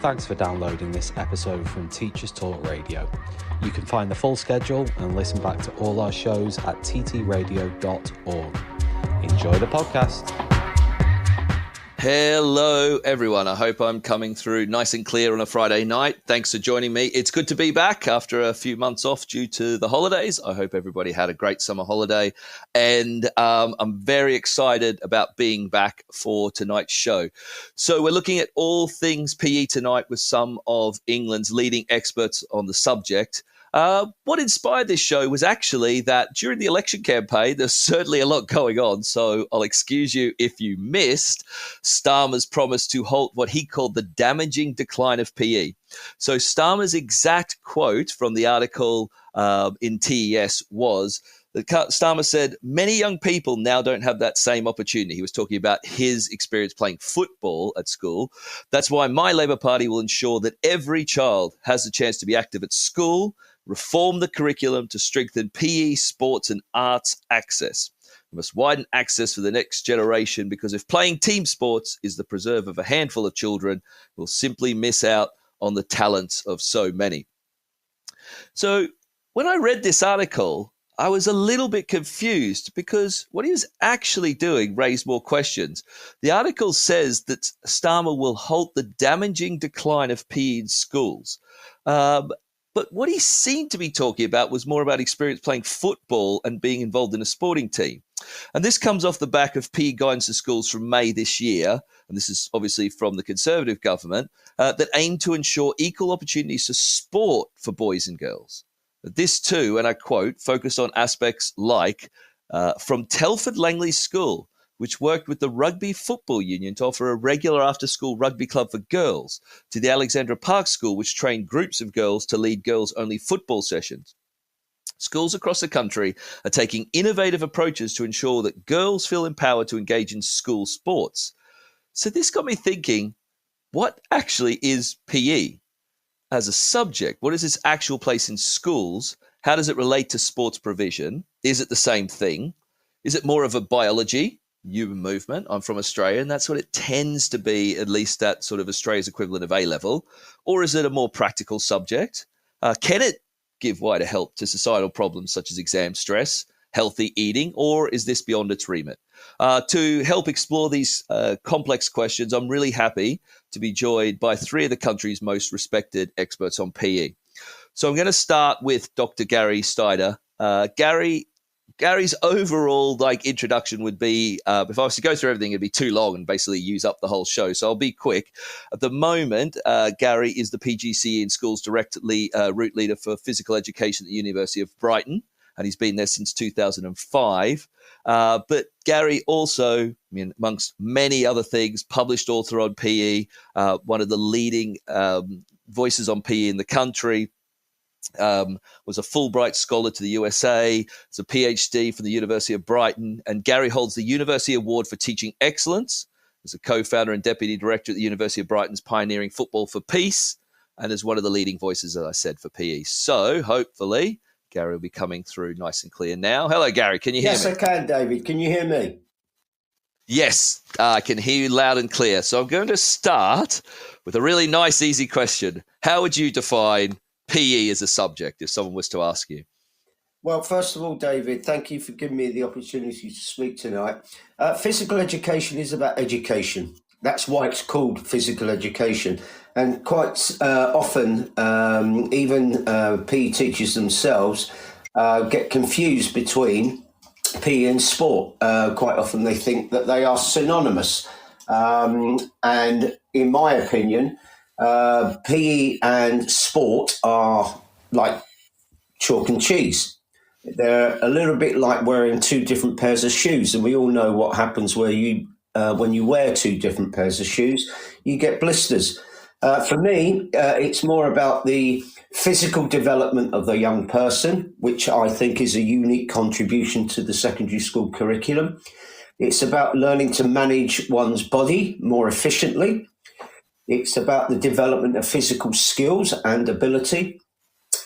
Thanks for downloading this episode from Teachers Talk Radio. You can find the full schedule and listen back to all our shows at ttradio.org. Enjoy the podcast. Hello, everyone. I hope I'm coming through nice and clear on a Friday night. Thanks for joining me. It's good to be back after a few months off due to the holidays. I hope everybody had a great summer holiday. And I'm very excited about being back for tonight's show. So we're looking at all things PE tonight with some of England's leading experts on the subject. What inspired this show was actually that during the election campaign, there's certainly a lot going on. So I'll excuse you if you missed Starmer's promise to halt what he called the damaging decline of PE. So Starmer's exact quote from the article in TES was that Starmer said, many young people now don't have that same opportunity. He was talking about his experience playing football at school. That's why my Labour Party will ensure that every child has the chance to be active at school, reform the curriculum to strengthen PE, sports and arts access. We must widen access for the next generation because if playing team sports is the preserve of a handful of children, we'll simply miss out on the talents of so many. So when I read this article, I was a little bit confused because what he was actually doing raised more questions. The article says that Starmer will halt the damaging decline of PE in schools. But what he seemed to be talking about was more about experience playing football and being involved in a sporting team. And this comes off the back of PE guidance to schools from May this year, and this is obviously from the Conservative government, that aim to ensure equal opportunities to sport for boys and girls. This too, and I quote, focused on aspects like from Telford Langley School, which worked with the Rugby Football Union to offer a regular after-school rugby club for girls, to the Alexandra Park School, which trained groups of girls to lead girls-only football sessions. Schools across the country are taking innovative approaches to ensure that girls feel empowered to engage in school sports. So this got me thinking, what actually is PE as a subject? What is its actual place in schools? How does it relate to sports provision? Is it the same thing? Is it more of a biology? Human movement. I'm from Australia, and that's what it tends to be, at least at sort of Australia's equivalent of A-level. Or is it a more practical subject? Can it give wider help to societal problems such as exam stress, healthy eating, or is this beyond its remit? To help explore these complex questions, I'm really happy to be joined by three of the country's most respected experts on PE. So I'm going to start with Dr. Gary Steiner. Gary's overall introduction would be, if I was to go through everything, it'd be too long and basically use up the whole show. So I'll be quick. At the moment, Gary is the PGCE in Schools route leader for physical education at the University of Brighton, and he's been there since 2005. But Gary also, amongst many other things, published author on PE, one of the leading voices on PE in the country. Was a Fulbright scholar to the USA, is a PhD from the University of Brighton, and Gary holds the University Award for Teaching Excellence as a co-founder and deputy director at the University of Brighton's Pioneering Football for Peace, and as one of the leading voices, as I said, for PE. So hopefully Gary will be coming through nice and clear now. Hello, Gary. Can you hear me? Yes, I can, David. Can you hear me? Yes, I can hear you loud and clear. So I'm going to start with a really nice, easy question. How would you define PE as a subject, if someone was to ask you? Well, first of all, David, thank you for giving me the opportunity to speak tonight. Physical education is about education. That's why it's called physical education. And quite often, even PE teachers themselves get confused between PE and sport. Quite often they think that they are synonymous. And in my opinion, PE and sport are like chalk and cheese. They're a little bit like wearing two different pairs of shoes, and we all know what happens when you wear two different pairs of shoes. You get blisters. For me, it's more about the physical development of the young person, which I think is a unique contribution to the secondary school curriculum. It's about learning to manage one's body more efficiently. It's about the development of physical skills and ability,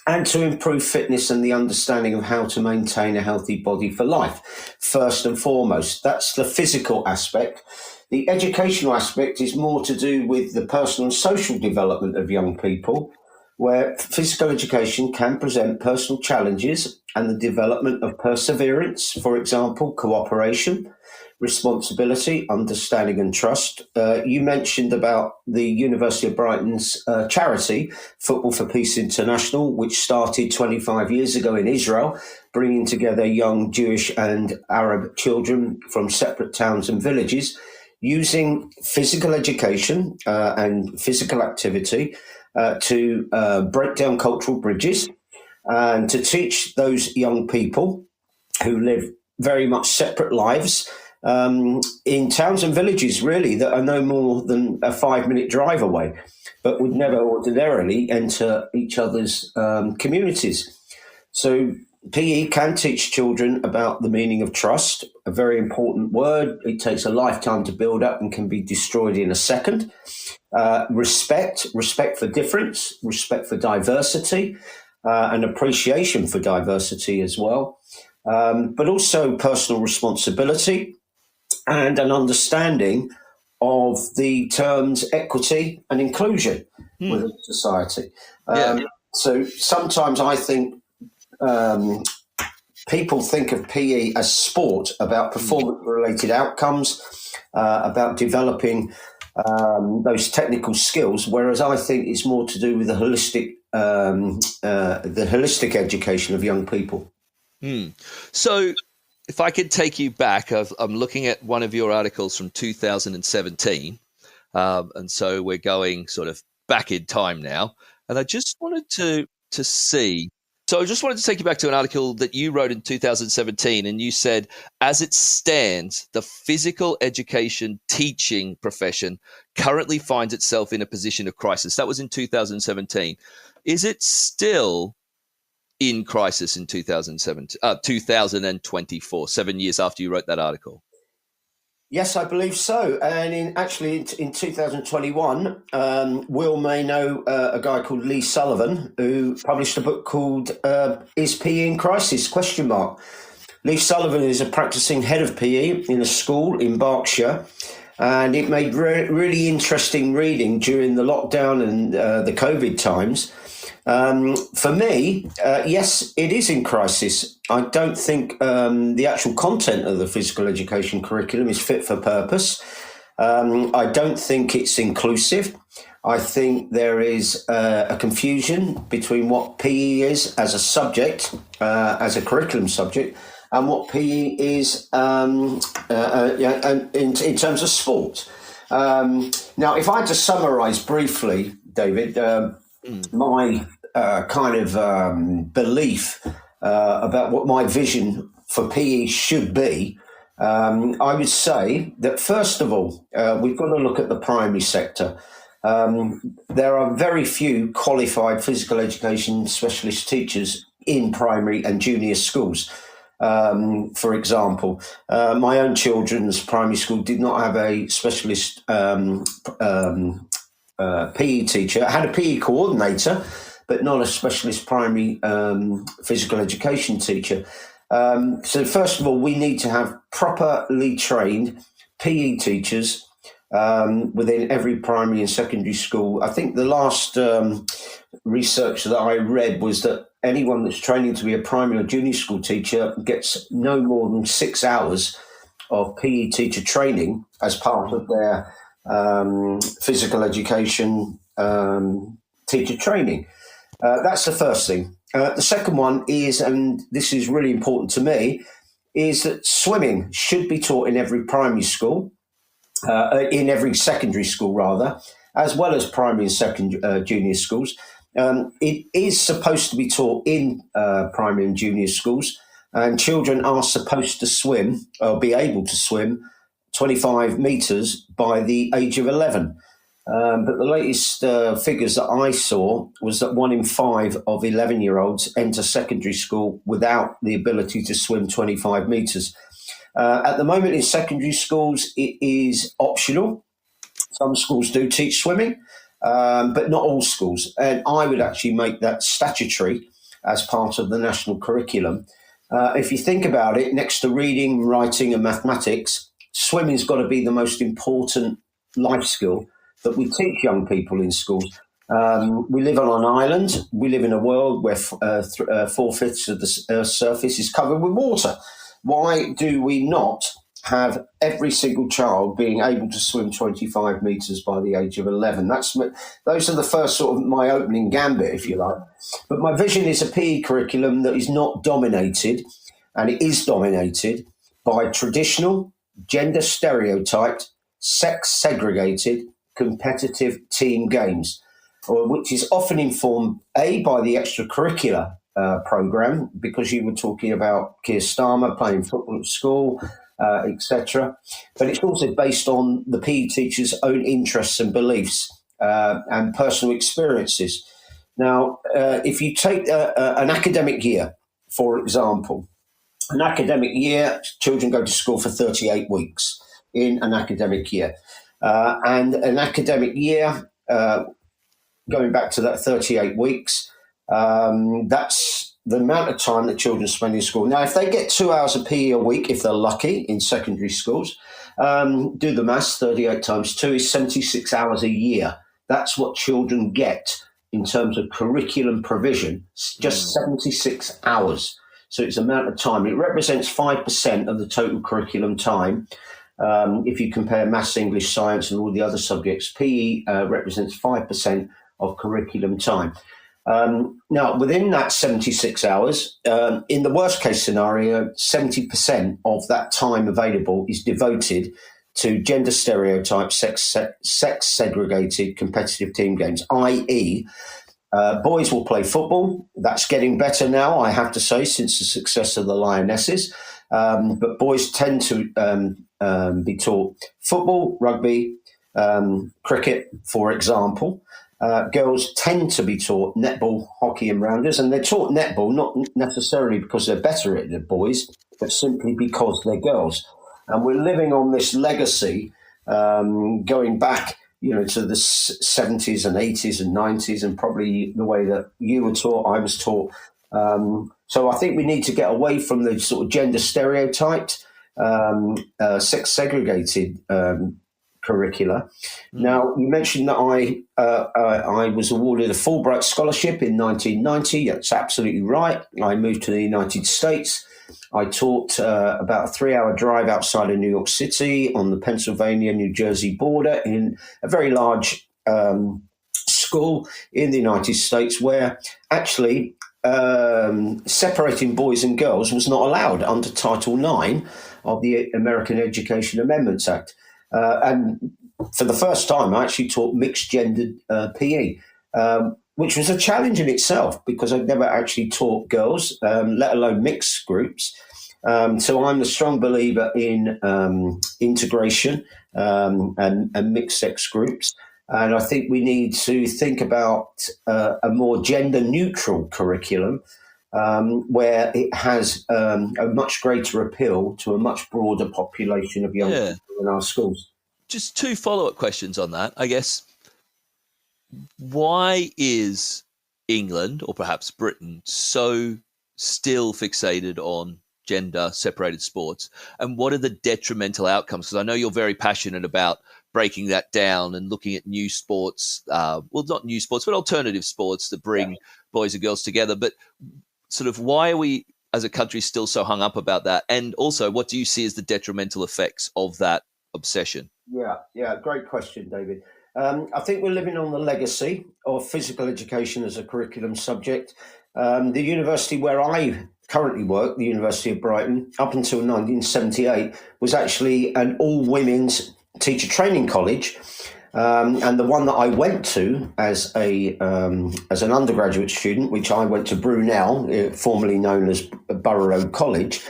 and to improve fitness and the understanding of how to maintain a healthy body for life. First and foremost, that's the physical aspect. The educational aspect is more to do with the personal and social development of young people, where physical education can present personal challenges and the development of perseverance, for example, cooperation, responsibility, understanding and trust. You mentioned about the University of Brighton's charity, Football for Peace International, which started 25 years ago in Israel, bringing together young Jewish and Arab children from separate towns and villages, using physical education and physical activity to break down cultural bridges and to teach those young people who live very much separate lives in towns and villages, really, that are no more than a 5-minute drive away, but would never ordinarily enter each other's communities. So PE can teach children about the meaning of trust, a very important word. It takes a lifetime to build up and can be destroyed in a second. Respect for difference, respect for diversity, and appreciation for diversity as well. But also personal responsibility and an understanding of the terms equity and inclusion within society. So sometimes I think people think of PE as sport, about performance-related outcomes, about developing those technical skills, whereas I think it's more to do with the holistic education of young people. So if I could take you back, I'm looking at one of your articles from 2017, and so we're going sort of back in time now, and I just wanted to see. So I just wanted to take you back to an article that you wrote in 2017, and you said, as it stands, the physical education teaching profession currently finds itself in a position of crisis. That was in 2017. Is it still in crisis in 2024, 7 years after you wrote that article? Yes, I believe so. And in 2021, Will may know a guy called Lee Sullivan, who published a book called Is PE in Crisis? ? Lee Sullivan is a practicing head of PE in a school in Berkshire, and it made really interesting reading during the lockdown and the COVID times. For me, yes, it is in crisis. I don't think the actual content of the physical education curriculum is fit for purpose. I don't think it's inclusive. I think there is a confusion between what PE is as a subject, as a curriculum subject, and what PE is in terms of sport. Now, if I had to summarise briefly, David, my belief about what my vision for PE should be, I would say that, first of all, we've got to look at the primary sector. There are very few qualified physical education specialist teachers in primary and junior schools. For example, my own children's primary school did not have a specialist PE teacher. It had a PE coordinator, but not a specialist primary physical education teacher. So first of all, we need to have properly trained PE teachers within every primary and secondary school. I think the last research that I read was that anyone that's training to be a primary or junior school teacher gets no more than 6 hours of PE teacher training as part of their physical education teacher training. That's the first thing. The second one is, and this is really important to me, is that swimming should be taught in every primary school, in every secondary school rather, as well as primary and junior schools. It is supposed to be taught in primary and junior schools, and children are supposed to swim or be able to swim 25 metres by the age of 11. But the latest figures that I saw was that 1 in 5 of 11-year-olds enter secondary school without the ability to swim 25 metres. At the moment in secondary schools, it is optional. Some schools do teach swimming, but not all schools. And I would actually make that statutory as part of the national curriculum. If you think about it, next to reading, writing and mathematics, swimming's got to be the most important life skill that we teach young people in schools. We live on an island. We live in a world where 4/5 of the Earth's surface is covered with water. Why do we not have every single child being able to swim 25 metres by the age of 11? Those are the first sort of my opening gambit, if you like. But my vision is a PE curriculum that is not dominated, and it is dominated by traditional, gender stereotyped, sex segregated, competitive team games, which is often informed, A, by the extracurricular program, because you were talking about Keir Starmer playing football at school, etc. But it's also based on the PE teacher's own interests and beliefs and personal experiences. Now, if you take an academic year, for example, an academic year, children go to school for 38 weeks in an academic year. And an academic year, going back to that 38 weeks, that's the amount of time that children spend in school. Now, if they get 2 hours of PE a week, if they're lucky in secondary schools, do the maths, 38 times 2 is 76 hours a year. That's what children get in terms of curriculum provision, just 76 hours. So it's the amount of time. It represents 5% of the total curriculum time. If you compare maths, English, science, and all the other subjects, PE represents 5% of curriculum time. Now, within that 76 hours, in the worst case scenario, 70% of that time available is devoted to gender stereotypes, sex segregated competitive team games, i.e., boys will play football. That's getting better now, I have to say, since the success of the Lionesses. But boys tend to be taught football, rugby, cricket, for example. Girls tend to be taught netball, hockey and rounders, and they're taught netball not necessarily because they're better at it than boys, but simply because they're girls. And we're living on this legacy going back, to the 70s and 80s and 90s, and probably the way that you were taught, I was taught. So I think we need to get away from the sort of gender stereotyped, sex segregated curricula. Now, you mentioned that I was awarded a Fulbright scholarship in 1990. That's absolutely right. I moved to the United States. I taught about a 3-hour drive outside of New York City on the Pennsylvania-New Jersey border in a very large school in the United States, where actually separating boys and girls was not allowed under Title IX of the American Education Amendments Act. And for the first time, I actually taught mixed-gendered PE, which was a challenge in itself because I'd never actually taught girls, let alone mixed groups. So I'm a strong believer in integration and mixed-sex groups. And I think we need to think about a more gender-neutral curriculum where it has a much greater appeal to a much broader population of young people in our schools. Just 2 follow-up questions on that. I guess, why is England, or perhaps Britain, so still fixated on gender-separated sports? And what are the detrimental outcomes? Because I know you're very passionate about breaking that down and looking at new sports, not new sports, but alternative sports that bring boys and girls together. But sort of why are we as a country still so hung up about that? And also, what do you see as the detrimental effects of that obsession? Yeah, great question, David. I think we're living on the legacy of physical education as a curriculum subject. The university where I currently work, the University of Brighton, up until 1978, was actually an all-women's teacher training college. And the one that I went to as an undergraduate student, which I went to Brunel, formerly known as Borough Road College,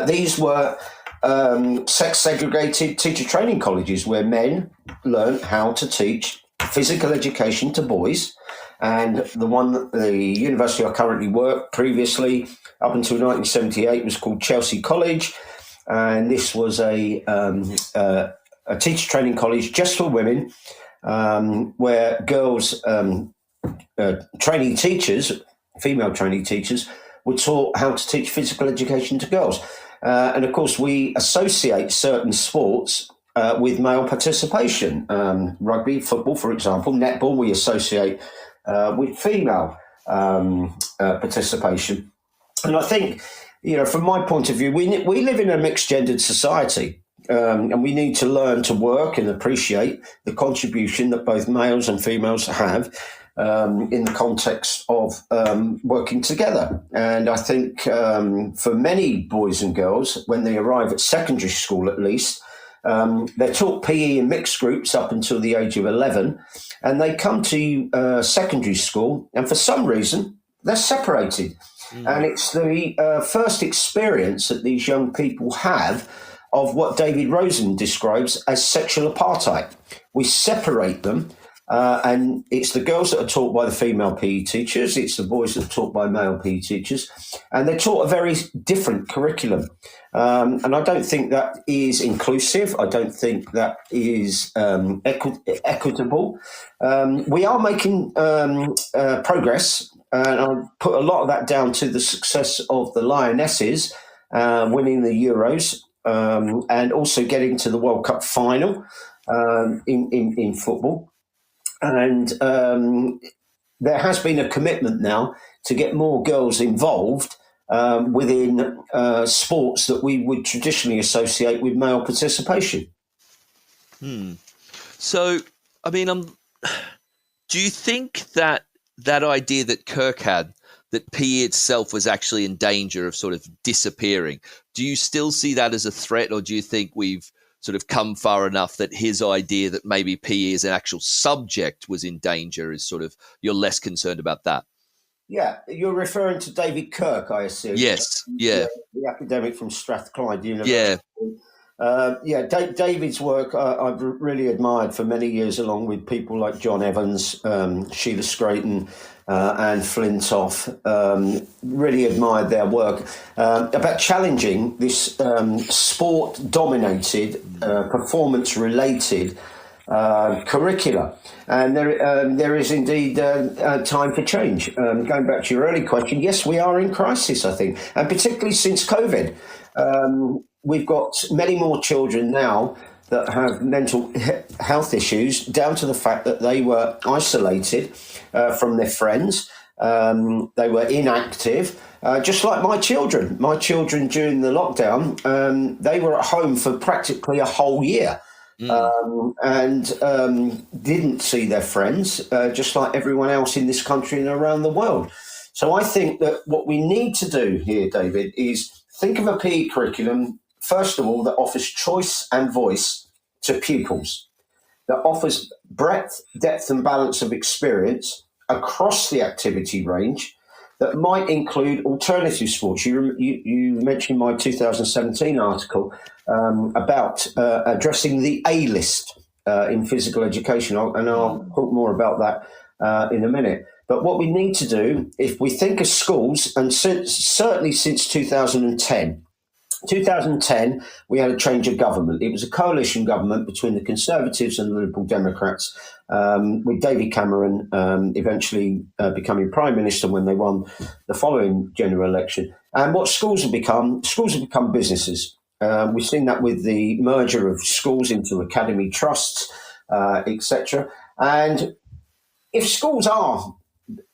these were sex-segregated teacher training colleges where men learned how to teach physical education to boys. And the university I currently work previously, up until 1978, was called Chelsea College. And this was a teacher training college just for women, where girls, trainee teachers, female trainee teachers, were taught how to teach physical education to girls. And of course, we associate certain sports with male participation. Rugby, football, for example, netball, we associate with female participation. And I think, from my point of view, we live in a mixed-gendered society, and we need to learn to work and appreciate the contribution that both males and females have in the context of working together. And I think for many boys and girls, when they arrive at secondary school at least, they're taught PE in mixed groups up until the age of 11, and they come to secondary school, and for some reason, they're separated. And it's the first experience that these young people have of what David Rosen describes as sexual apartheid. We separate them, and it's the girls that are taught by the female PE teachers, it's the boys that are taught by male PE teachers, and they're taught a very different curriculum. And I don't think that is inclusive. I don't think that is equitable. We are making progress, and I'll put a lot of that down to the success of the Lionesses winning the Euros and also getting to the World Cup final in football. And there has been a commitment now to get more girls involved within sports that we would traditionally associate with male participation. So, I mean, do you think that idea that Kirk had, that PE itself was actually in danger of sort of disappearing, do you still see that as a threat, or do you think we've sort of come far enough that his idea that maybe PE as an actual subject was in danger is sort of, you're less concerned about that? Yeah, you're referring to David Kirk, I assume. Yes, yeah. The academic from Strathclyde University. Yeah. David's work I've really admired for many years, along with people like John Evans, Sheila Scraton, and Flintoff. Really admired their work about challenging this sport-dominated, performance-related curricula. And there is indeed time for change. Going back to your early question, yes, we are in crisis, I think, and particularly since COVID. We've got many more children now that have mental health issues down to the fact that they were isolated from their friends. They were inactive, just like my children. My children during the lockdown, they were at home for practically a whole year. And didn't see their friends, just like everyone else in this country and around the world. So I think that what we need to do here, David, is think of a PE curriculum, first of all, that offers choice and voice to pupils, that offers breadth, depth and balance of experience across the activity range, that might include alternative sports. You mentioned my 2017 article about addressing the A-list in physical education, and I'll talk more about that in a minute. But what we need to do, if we think of schools, and certainly since 2010, we had a change of government. It was a coalition government between the Conservatives and the Liberal Democrats, with David Cameron eventually becoming Prime Minister when they won the following general election. And what schools have become businesses. We've seen that with the merger of schools into academy trusts, etc. And if schools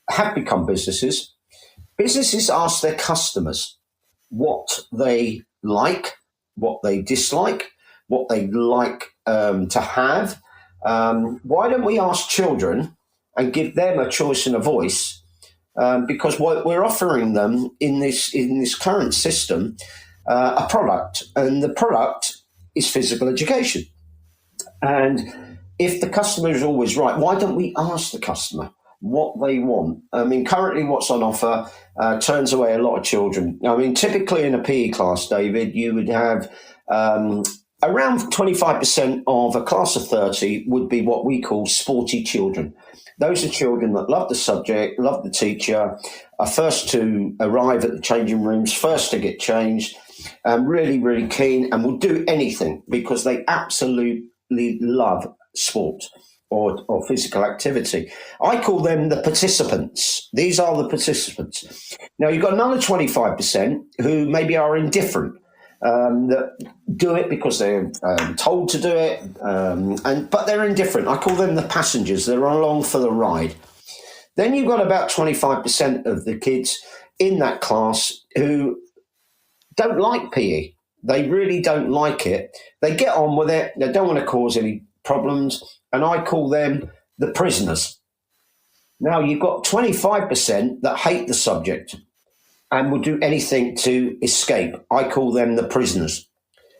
have become businesses ask their customers what they like, what they dislike, what they like to have. Why don't we ask children and give them a choice and a voice? Because what we're offering them in this current system, a product, and the product is physical education. And if the customer is always right, why don't we ask the customer what they want? I mean, currently what's on offer turns away a lot of children. I mean, typically in a PE class, David, you would have around 25% of a class of 30 would be what we call sporty children. Those are children that love the subject, love the teacher, are first to arrive at the changing rooms, first to get changed, really, really keen, and will do anything because they absolutely love sport or physical activity. I call them the participants. These are the participants. Now, you've got another 25% who maybe are indifferent. that do it because they're told to do it, but they're indifferent. I call them the passengers. They're along for the ride. Then you've got about 25% of the kids in that class who don't like PE. They really don't like it. They get on with it. They don't want to cause any problems. And I call them the prisoners. Now, you've got 25% that hate the subject and will do anything to escape. I call them the prisoners.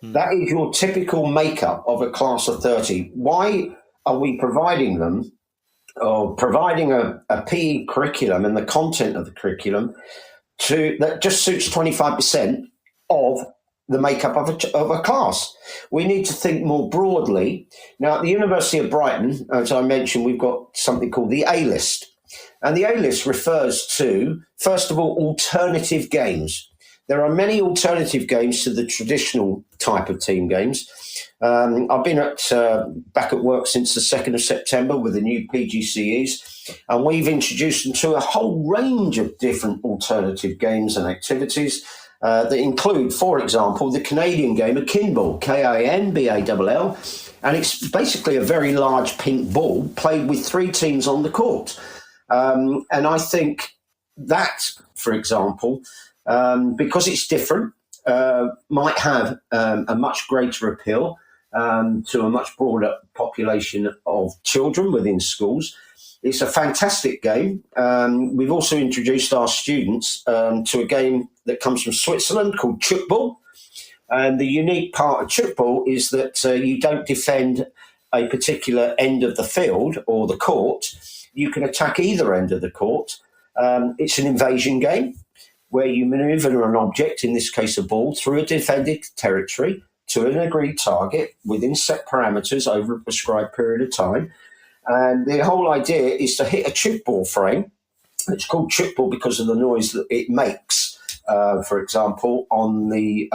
That is your typical makeup of a class of 30. Why are we providing them or providing a PE curriculum and the content of the curriculum that just suits 25% of the makeup of a class? We need to think more broadly. Now, at the University of Brighton, as I mentioned, we've got something called the A-list. And the A-list refers to, first of all, alternative games. There are many alternative games to the traditional type of team games. I've been back at work since the 2nd of September with the new PGCEs, and we've introduced them to a whole range of different alternative games and activities that include, for example, the Canadian game of Kinball, Kinball, and it's basically a very large pink ball played with 3 teams on the court. And I think that, for example, because it's different, might have a much greater appeal to a much broader population of children within schools. It's a fantastic game. We've also introduced our students to a game that comes from Switzerland called Chukball. And the unique part of Chukball is that you don't defend a particular end of the field or the court. You can attack either end of the court. It's an invasion game where you maneuver an object, in this case a ball, through a defended territory to an agreed target within set parameters over a prescribed period of time. And the whole idea is to hit a Chukball frame. It's called Chukball because of the noise that it makes, for example, on the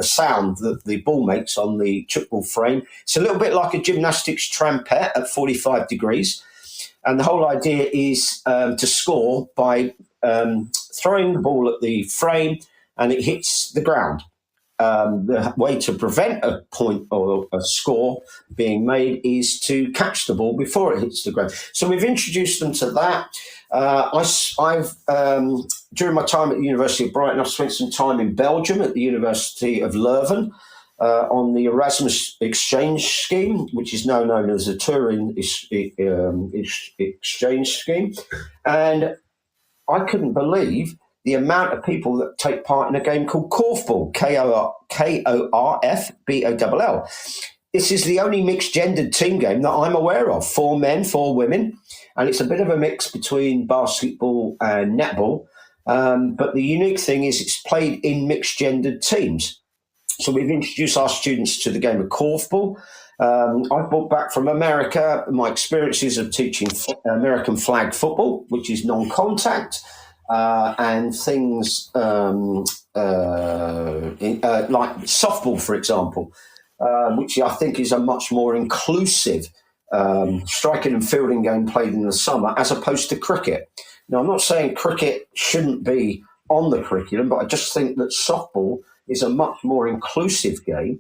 sound that the ball makes on the Chukball frame. It's a little bit like a gymnastics trampette at 45 degrees. And the whole idea is to score by throwing the ball at the frame and it hits the ground. The way to prevent a point or a score being made is to catch the ball before it hits the ground. So we've introduced them to that. I've during my time at the University of Brighton, I've spent some time in Belgium at the University of Leuven on the Erasmus Exchange Scheme, which is now known as the Turin Exchange Scheme. And I couldn't believe the amount of people that take part in a game called Korfball, Korfball. This is the only mixed-gendered team game that I'm aware of, 4 men, 4 women, and it's a bit of a mix between basketball and netball. But the unique thing is it's played in mixed-gendered teams. So we've introduced our students to the game of Korfball. I've brought back from America my experiences of teaching American flag football, which is non-contact, and things like softball, for example, which I think is a much more inclusive striking and fielding game played in the summer as opposed to cricket. Now, I'm not saying cricket shouldn't be on the curriculum, but I just think that softball is a much more inclusive game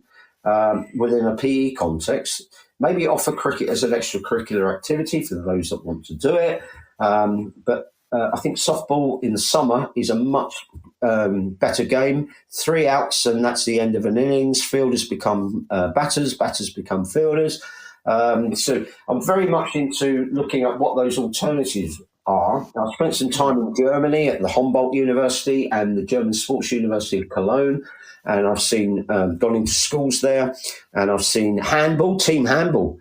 within a PE context. Maybe offer cricket as an extracurricular activity for those that want to do it. But I think softball in the summer is a much better game. 3 outs and that's the end of an innings. Fielders become batters, batters become fielders. So I'm very much into looking at what those alternatives are. I spent some time in Germany at the Humboldt University and the German Sports University of Cologne. And I've seen gone into schools there, and I've seen handball. Team handball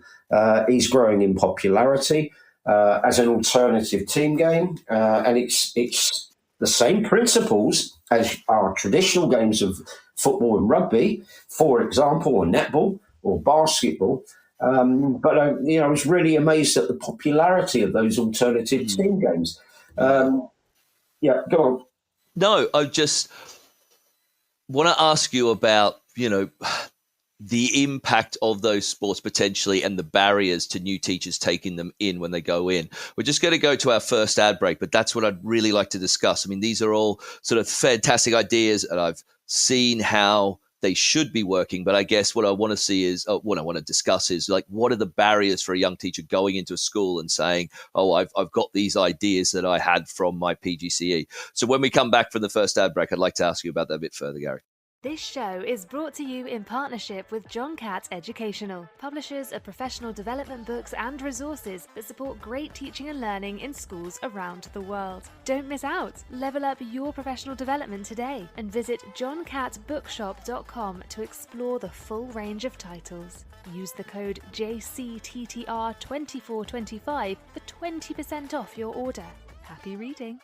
is growing in popularity as an alternative team game, and it's the same principles as our traditional games of football and rugby, for example, or netball or basketball. But I was really amazed at the popularity of those alternative team games. Yeah, go on. No, I just want to ask you about, the impact of those sports potentially and the barriers to new teachers taking them in when they go in. We're just going to go to our first ad break, but that's what I'd really like to discuss. I mean, these are all sort of fantastic ideas, and I've seen how they should be working. But I guess what I want to see is, what I want to discuss is like, what are the barriers for a young teacher going into a school and saying, oh, I've got these ideas that I had from my PGCE. So when we come back from the first ad break, I'd like to ask you about that a bit further, Gary. This show is brought to you in partnership with John Catt Educational, publishers of professional development books and resources that support great teaching and learning in schools around the world. Don't miss out. Level up your professional development today and visit johncattbookshop.com to explore the full range of titles. Use the code JCTTR2425 for 20% off your order. Happy reading.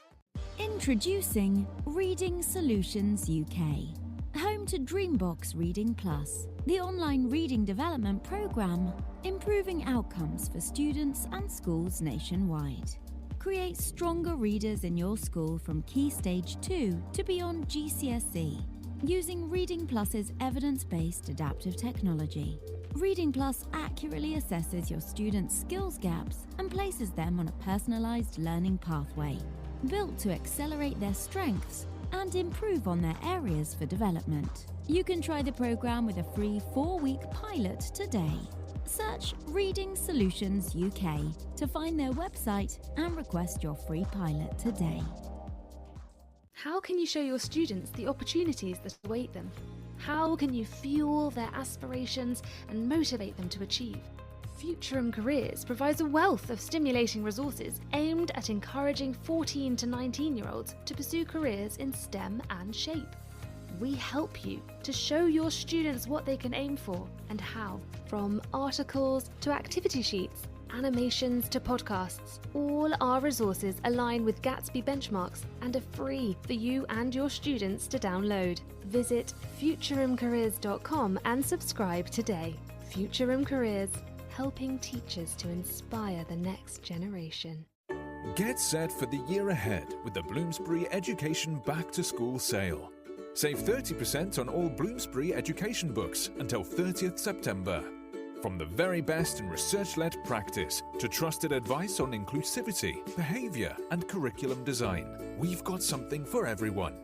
Introducing Reading Solutions UK. Home to Dreambox Reading Plus, the online reading development program, improving outcomes for students and schools nationwide. Create stronger readers in your school from Key Stage 2 to beyond GCSE, using Reading Plus's evidence-based adaptive technology. Reading Plus accurately assesses your students' skills gaps and places them on a personalised learning pathway, built to accelerate their strengths and improve on their areas for development. You can try the program with a free 4-week pilot today. Search Reading Solutions UK to find their website and request your free pilot today. How can you show your students the opportunities that await them? How can you fuel their aspirations and motivate them to achieve? Futurum Careers provides a wealth of stimulating resources aimed at encouraging 14 to 19-year-olds to pursue careers in STEM and SHAPE. We help you to show your students what they can aim for and how. From articles to activity sheets, animations to podcasts, all our resources align with Gatsby benchmarks and are free for you and your students to download. Visit futurumcareers.com and subscribe today. Futurum Careers, helping teachers to inspire the next generation. Get set for the year ahead with the Bloomsbury Education Back to School sale. Save 30% on all Bloomsbury education books until 30th September. From the very best in research-led practice to trusted advice on inclusivity, behaviour and curriculum design, we've got something for everyone.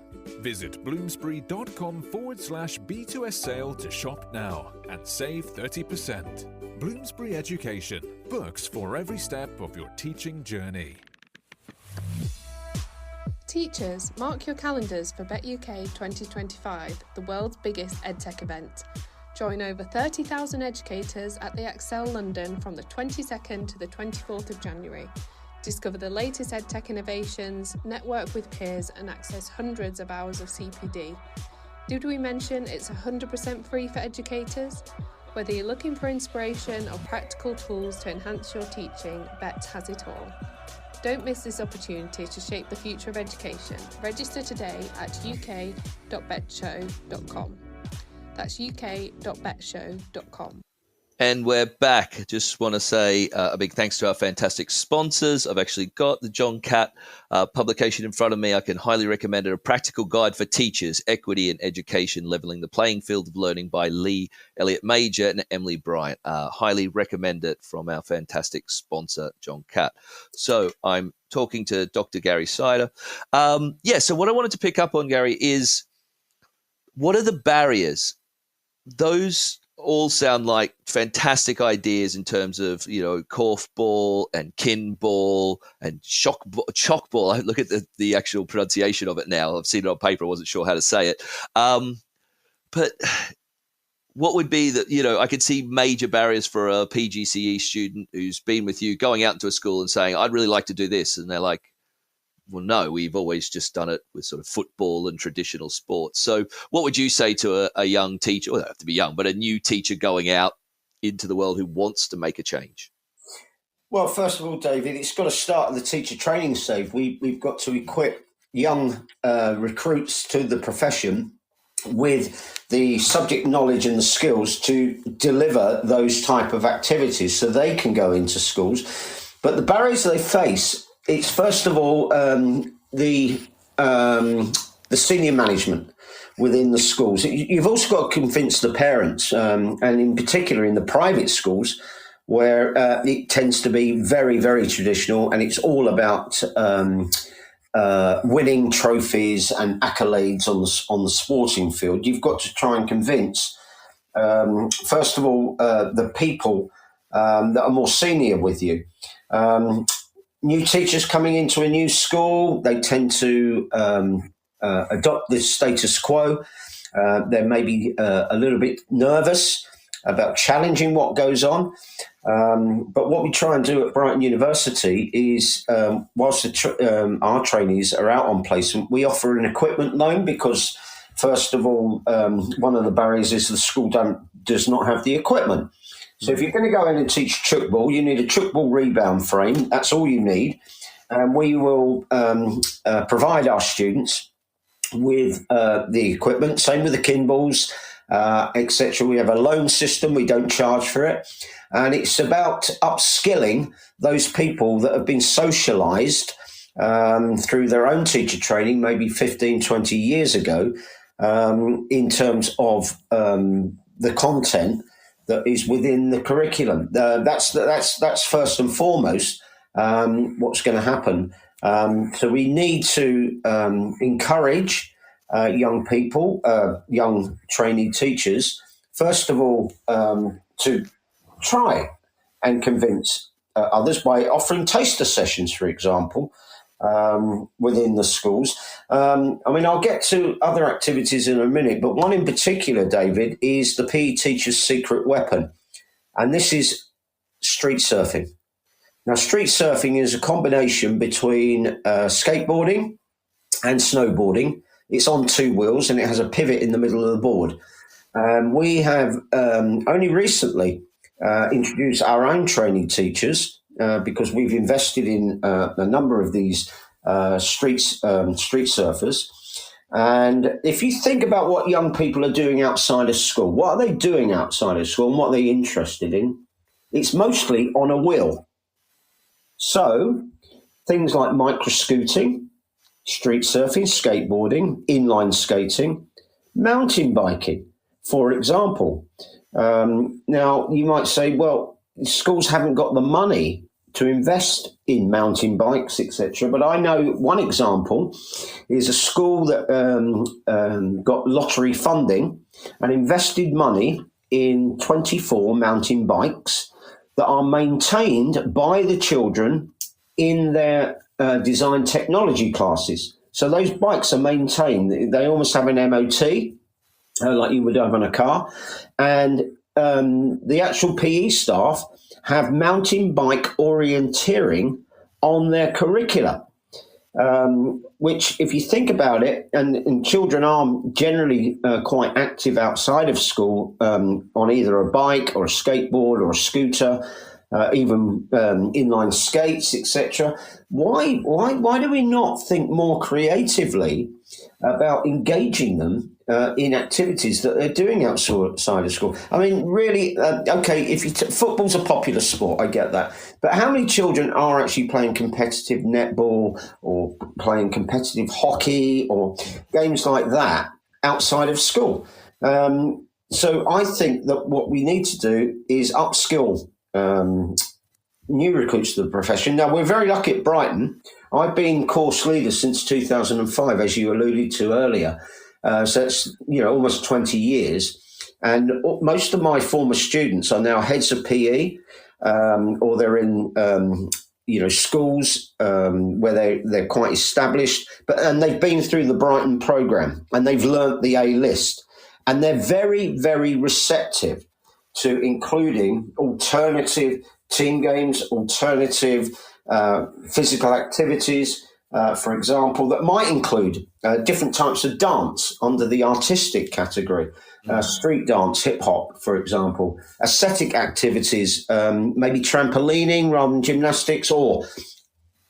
Visit bloomsbury.com/B2S sale to shop now and save 30%. Bloomsbury Education, books for every step of your teaching journey. Teachers, mark your calendars for BetUK 2025, the world's biggest EdTech event. Join over 30,000 educators at the Excel London from the 22nd to the 24th of January. Discover the latest EdTech innovations, network with peers and access hundreds of hours of CPD. Did we mention it's 100% free for educators? Whether you're looking for inspiration or practical tools to enhance your teaching, BET has it all. Don't miss this opportunity to shape the future of education. Register today at uk.betshow.com. That's uk.betshow.com. And we're back. Just want to say a big thanks to our fantastic sponsors. I've actually got the John Catt publication in front of me. I can highly recommend it. A Practical Guide for Teachers, Equity in Education, Leveling the Playing Field of Learning by Lee Elliott Major and Emily Bryant. Highly recommend it from our fantastic sponsor, John Catt. So I'm talking to Dr. Gary Sider. So what I wanted to pick up on, Gary, is what are the barriers? Those all sound like fantastic ideas in terms of, korfball and kinball and chalkball. I look at the actual pronunciation of it now. I've seen it on paper. I wasn't sure how to say it. But what would be I could see major barriers for a PGCE student who's been with you going out into a school and saying, I'd really like to do this. And they're like, well, no, we've always just done it with sort of football and traditional sports. So what would you say to a young teacher, well, they don't have to be young, but a new teacher going out into the world who wants to make a change? Well, first of all, David, it's got to start at the teacher training stage. We've got to equip young recruits to the profession with the subject knowledge and the skills to deliver those type of activities so they can go into schools. But the barriers they face, it's first of all the senior management within the schools. You've also got to convince the parents, and in particular in the private schools, where it tends to be very, very traditional, and it's all about winning trophies and accolades on the sporting field. You've got to try and convince, first of all, the people that are more senior with you. New teachers coming into a new school, they tend to adopt the status quo. They're maybe a little bit nervous about challenging what goes on. But what we try and do at Brighton University is, whilst our trainees are out on placement, we offer an equipment loan because, first of all, one of the barriers is the school does not have the equipment. So if you're going to go in and teach chuck ball, you need a chuck ball rebound frame. That's all you need. And we will provide our students with the equipment, same with the kin balls, etc. We have a loan system. We don't charge for it. And it's about upskilling those people that have been socialised through their own teacher training, maybe 15, 20 years ago, in terms of the content that is within the curriculum. That's first and foremost what's going to happen. So we need to encourage young people, young trainee teachers, first of all, to try and convince others by offering taster sessions, for example, within the schools. I'll get to other activities in a minute, but one in particular, David, is the PE teacher's secret weapon. And this is street surfing. Now, street surfing is a combination between skateboarding and snowboarding. It's on two wheels and it has a pivot in the middle of the board. We have only recently introduced our own training teachers because we've invested in a number of these street surfers. And if you think about what young people are doing outside of school, what are they doing outside of school and what are they interested in? It's mostly on a wheel. So things like micro-scooting, street surfing, skateboarding, inline skating, mountain biking, for example. Now, you might say, well, schools haven't got the money to invest in mountain bikes, etc. But I know one example is a school that got lottery funding and invested money in 24 mountain bikes that are maintained by the children in their design technology classes. So those bikes are maintained. They almost have an MOT, like you would have on a car. And the actual PE staff have mountain bike orienteering on their curricula, which, if you think about it, and children are generally quite active outside of school on either a bike or a skateboard or a scooter, even inline skates, etc. Why do we not think more creatively about engaging them in activities that they're doing outside of school? I mean, really, okay, if football's a popular sport, I get that. But how many children are actually playing competitive netball or playing competitive hockey or games like that outside of school? So I think that what we need to do is upskill new recruits to the profession. Now, we're very lucky at Brighton. I've been course leader since 2005, as you alluded to earlier. So it's, almost 20 years. And most of my former students are now heads of PE, or they're in, schools where they're quite established. And they've been through the Brighton programme and they've learnt the A list. And they're very, very receptive to including alternative team games, alternative physical activities, for example, that might include different types of dance under the artistic category, street dance, hip hop, for example, aesthetic activities, maybe trampolining rather than gymnastics, or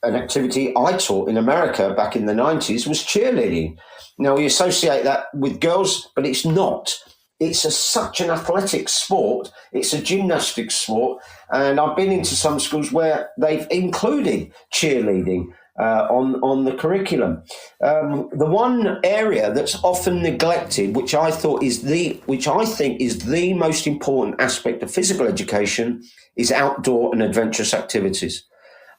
an activity I taught in America back in the 90s was cheerleading. Now, we associate that with girls, but it's not. It's such an athletic sport. It's a gymnastic sport. And I've been into some schools where they've included cheerleading on the curriculum. The one area that's often neglected, which I think is the most important aspect of physical education, is outdoor and adventurous activities.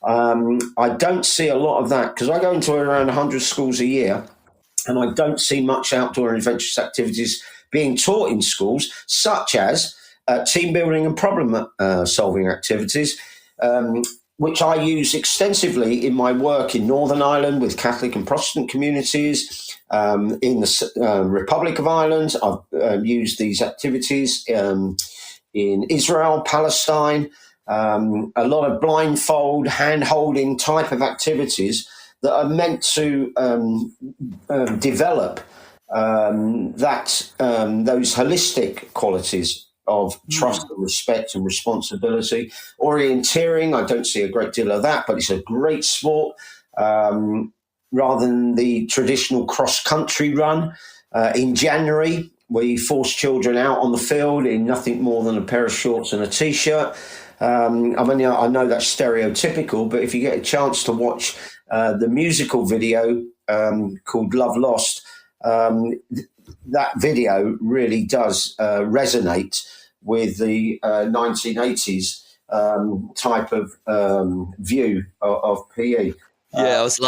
I don't see a lot of that because I go into around 100 schools a year, and I don't see much outdoor and adventurous activities being taught in schools, such as team building and problem solving activities, which I use extensively in my work in Northern Ireland with Catholic and Protestant communities. In the Republic of Ireland, I've used these activities in Israel, Palestine, a lot of blindfold, hand-holding type of activities that are meant to develop those holistic qualities of trust and respect and responsibility. Orienteering, I don't see a great deal of that, but it's a great sport rather than the traditional cross-country run. In January, we force children out on the field in nothing more than a pair of shorts and a T-shirt. I mean, I know that's stereotypical, but if you get a chance to watch the musical video called Love Lost, that video really does resonate with the 1980s type of view of PE. Yeah, I was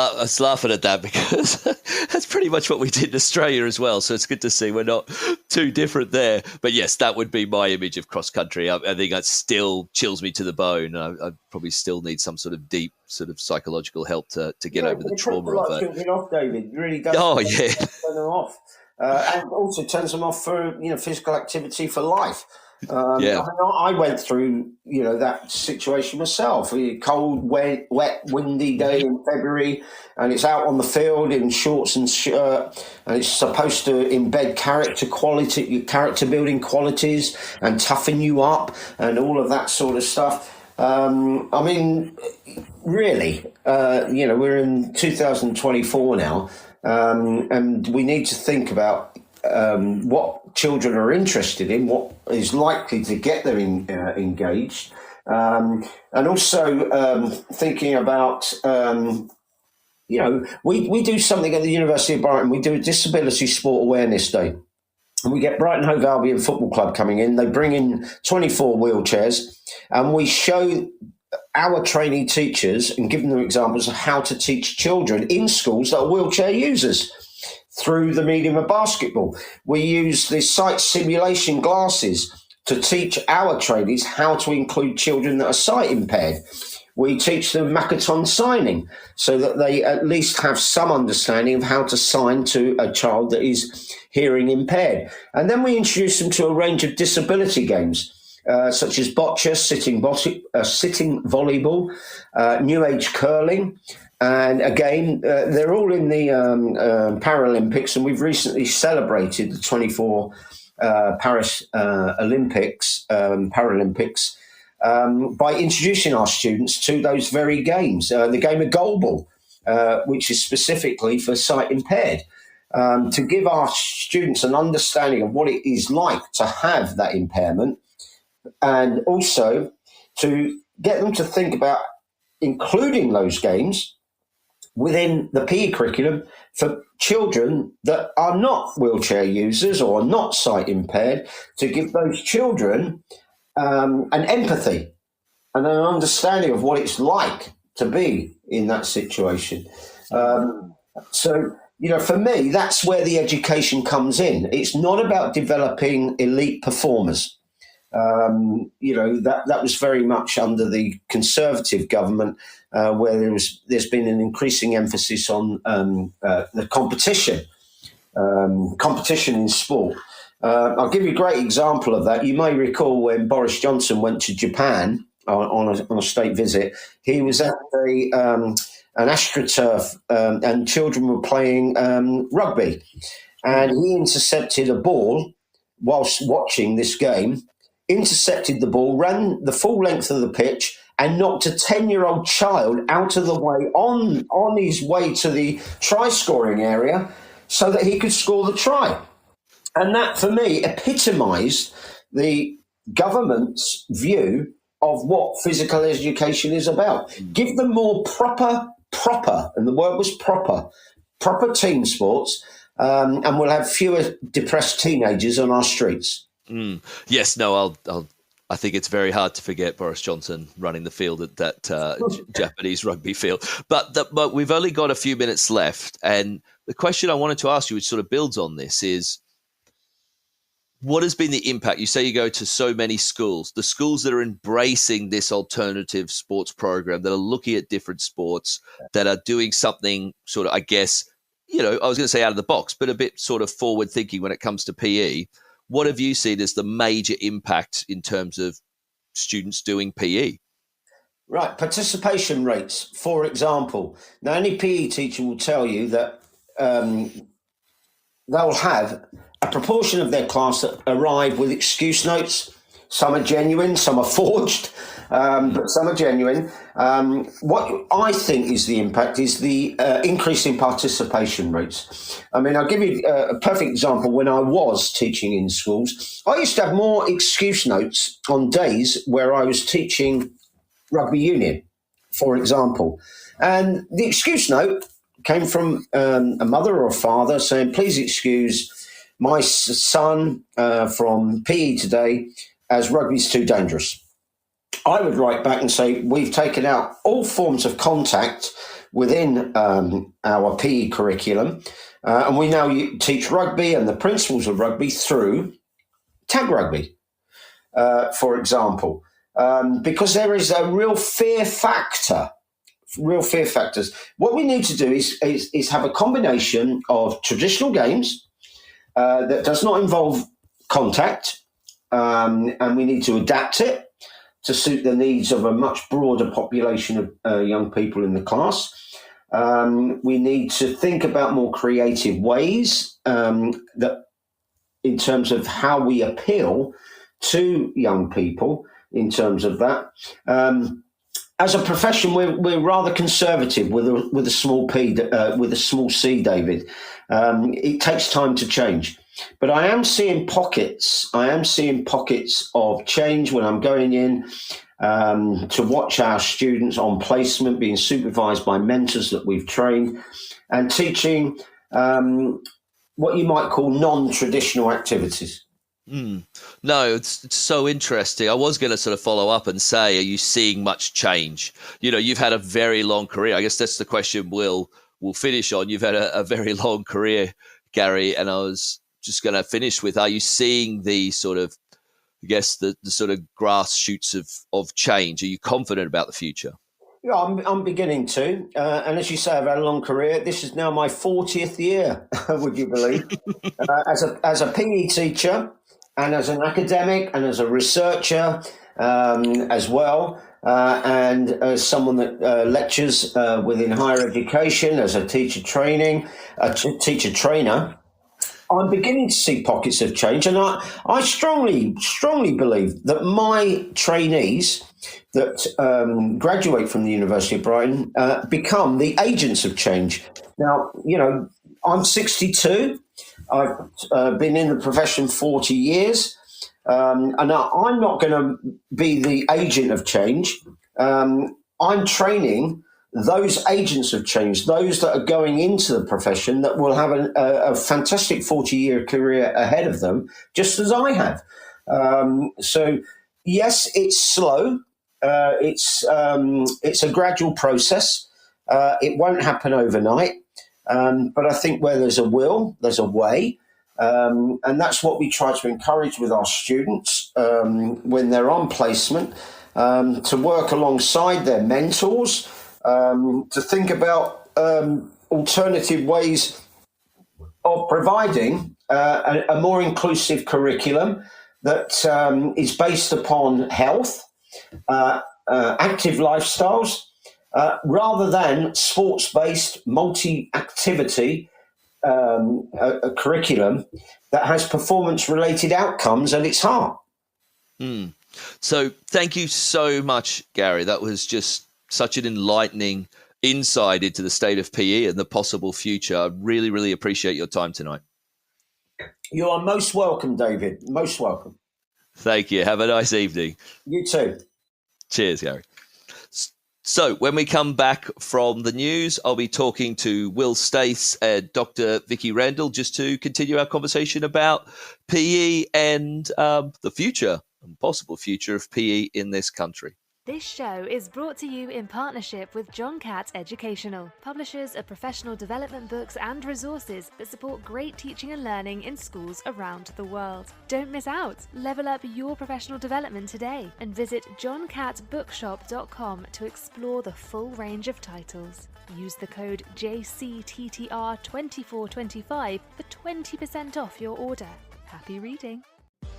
laughing at that because that's pretty much what we did in Australia as well. So it's good to see we're not too different there. But yes, that would be my image of cross country. I think that still chills me to the bone. I probably still need some sort of deep sort of psychological help to get over the trauma of it. Children off, David. It really does. Oh yeah, turn them off, and also turns them off for physical activity for life. I went through that situation myself. A cold, wet, windy day in February, and it's out on the field in shorts and shirt, and it's supposed to embed character building qualities and toughen you up and all of that sort of stuff. I mean, really, we're in 2024 now, and we need to think about what children are interested in, what is likely to get them engaged, and also thinking about, we do something at the University of Brighton. We do a Disability Sport Awareness Day. And we get Brighton Hove Albion Football Club coming in. They bring in 24 wheelchairs, and we show our trainee teachers and give them examples of how to teach children in schools that are wheelchair users through the medium of basketball. We use the sight simulation glasses to teach our trainees how to include children that are sight impaired. We teach them Makaton signing so that they at least have some understanding of how to sign to a child that is hearing impaired. And then we introduce them to a range of disability games, such as bocce, sitting volleyball, new age curling. And again, they're all in the Paralympics, and we've recently celebrated the 24 Paris Paralympics by introducing our students to those very games. The game of goalball, which is specifically for sight impaired, to give our students an understanding of what it is like to have that impairment, and also to get them to think about including those games within the PE curriculum for children that are not wheelchair users or are not sight impaired, to give those children an empathy and an understanding of what it's like to be in that situation. So, for me, that's where the education comes in. It's not about developing elite performers. That was very much under the Conservative government, where there's been an increasing emphasis on the competition in sport. I'll give you a great example of that. You may recall when Boris Johnson went to Japan on a state visit, he was at an AstroTurf, and children were playing rugby, and he intercepted a ball whilst watching this game. Intercepted the ball, ran the full length of the pitch, and knocked a 10-year-old child out of the way on his way to the try-scoring area so that he could score the try. And that, for me, epitomised the government's view of what physical education is about. Give them more proper, and the word was proper team sports, and we'll have fewer depressed teenagers on our streets. Yes, no, I think it's very hard to forget Boris Johnson running the field at that Japanese rugby field. But we've only got a few minutes left. And the question I wanted to ask you, which sort of builds on this, is what has been the impact? You say you go to so many schools, the schools that are embracing this alternative sports program, that are looking at different sports, that are doing something sort of, I guess, I was going to say out of the box, but a bit sort of forward thinking when it comes to PE. What have you seen as the major impact in terms of students doing PE? Right, participation rates, for example. Now, any PE teacher will tell you that they'll have a proportion of their class that arrive with excuse notes. Some are genuine, some are forged, but some are genuine. What I think is the impact is the increase in participation rates. I mean, I'll give you a perfect example. When I was teaching in schools, I used to have more excuse notes on days where I was teaching rugby union, for example. And the excuse note came from a mother or a father saying, please excuse my son from PE today as rugby's too dangerous. I would write back and say, we've taken out all forms of contact within our PE curriculum, and we now teach rugby and the principles of rugby through tag rugby, for example, because there is a real fear factor. Real fear factors. What we need to do is have a combination of traditional games that does not involve contact, and we need to adapt it to suit the needs of a much broader population of young people in the class. We need to think about more creative ways that, in terms of how we appeal to young people, in terms of that. As a profession, we're rather conservative with a small p, with a small c, David. It takes time to change, but I am seeing pockets. Of change when I'm going in to watch our students on placement, being supervised by mentors that we've trained, and teaching what you might call non-traditional activities. No, it's so interesting. I was going to sort of follow up and say, are you seeing much change? You've had a very long career. I guess that's the question we'll finish on. You've had a very long career, Gary, and I was just going to finish with, are you seeing the sort of, I guess, the sort of grass shoots of change? Are you confident about the future? Yeah, I'm beginning to. And as you say, I've had a long career. This is now my 40th year, would you believe? As a PE teacher, and as an academic, and as a researcher as well, and as someone that lectures within higher education, as a teacher trainer, I'm beginning to see pockets of change. And I strongly believe that my trainees that graduate from the University of Brighton become the agents of change. Now, I'm 62. I've been in the profession 40 years, and I'm not going to be the agent of change. I'm training those agents of change, those that are going into the profession that will have a fantastic 40-year career ahead of them, just as I have. So, yes, it's slow. It's a gradual process. It won't happen overnight. But I think where there's a will, there's a way. And that's what we try to encourage with our students when they're on placement, to work alongside their mentors, to think about alternative ways of providing a more inclusive curriculum that is based upon health, active lifestyles, rather than sports-based, multi-activity a curriculum that has performance-related outcomes at its heart. So thank you so much, Gary. That was just such an enlightening insight into the state of PE and the possible future. I really, really appreciate your time tonight. You are most welcome, David. Most welcome. Thank you. Have a nice evening. You too. Cheers, Gary. So when we come back from the news, I'll be talking to Will Stace and Dr. Vicky Randall just to continue our conversation about PE and the future and possible future of PE in this country. This show is brought to you in partnership with John Catt Educational, publishers of professional development books and resources that support great teaching and learning in schools around the world. Don't miss out. Level up your professional development today and visit johncattbookshop.com to explore the full range of titles. Use the code JCTTR2425 for 20% off your order. Happy reading.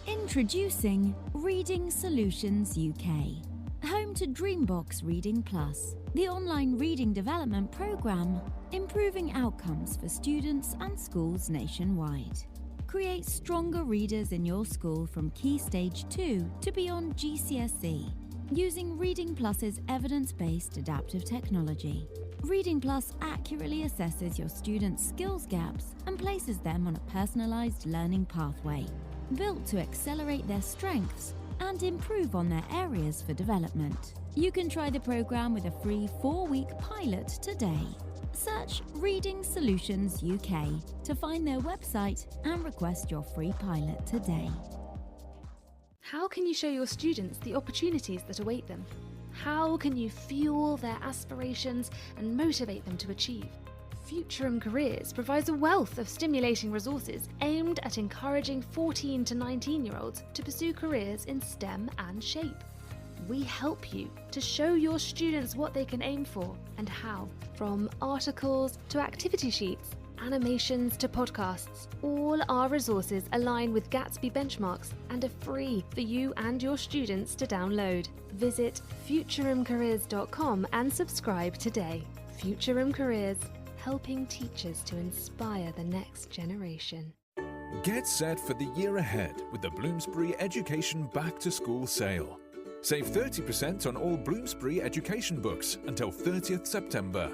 Introducing Reading Solutions UK. Home to Dreambox Reading Plus, the online reading development programme, improving outcomes for students and schools nationwide. Create stronger readers in your school from Key Stage 2 to beyond GCSE, using Reading Plus's evidence-based adaptive technology. Reading Plus accurately assesses your students' skills gaps and places them on a personalised learning pathway, built to accelerate their strengths and improve on their areas for development. You can try the programme with a free 4-week pilot today. Search Reading Solutions UK to find their website and request your free pilot today. How can you show your students the opportunities that await them? How can you fuel their aspirations and motivate them to achieve? Futurum Careers provides a wealth of stimulating resources aimed at encouraging 14 to 19-year-olds to pursue careers in STEM and SHAPE. We help you to show your students what they can aim for and how. From articles to activity sheets, animations to podcasts, all our resources align with Gatsby benchmarks and are free for you and your students to download. Visit futurumcareers.com and subscribe today. Futurum Careers, helping teachers to inspire the next generation. Get set for the year ahead with the Bloomsbury Education Back to School sale. Save 30% on all Bloomsbury education books until 30th September.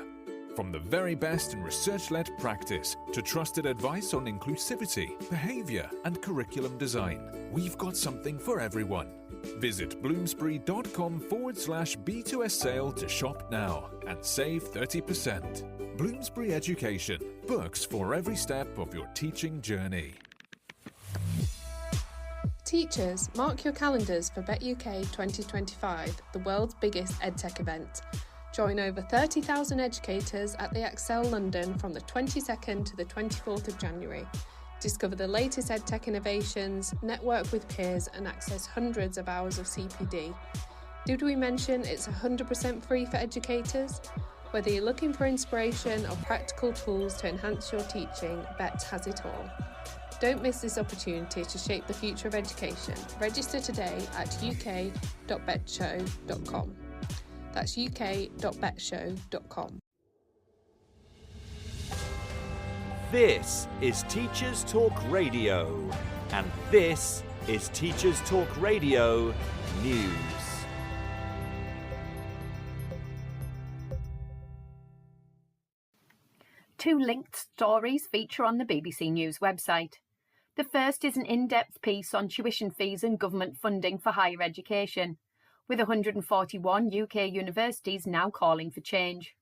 From the very best in research-led practice to trusted advice on inclusivity, behaviour and curriculum design, we've got something for everyone. Visit bloomsbury.com/B2S sale to shop now and save 30%. Bloomsbury Education, books for every step of your teaching journey. Teachers, mark your calendars for BetUK 2025, the world's biggest EdTech event. Join over 30,000 educators at the Excel London from the 22nd to the 24th of January. Discover the latest EdTech innovations, network with peers and access hundreds of hours of CPD. Did we mention it's 100% free for educators? Whether you're looking for inspiration or practical tools to enhance your teaching, BET has it all. Don't miss this opportunity to shape the future of education. Register today at uk.betshow.com. That's uk.betshow.com. This is Teachers Talk Radio, and this is Teachers Talk Radio News. Two linked stories feature on the BBC News website. The first is an in-depth piece on tuition fees and government funding for higher education, with 141 UK universities now calling for change.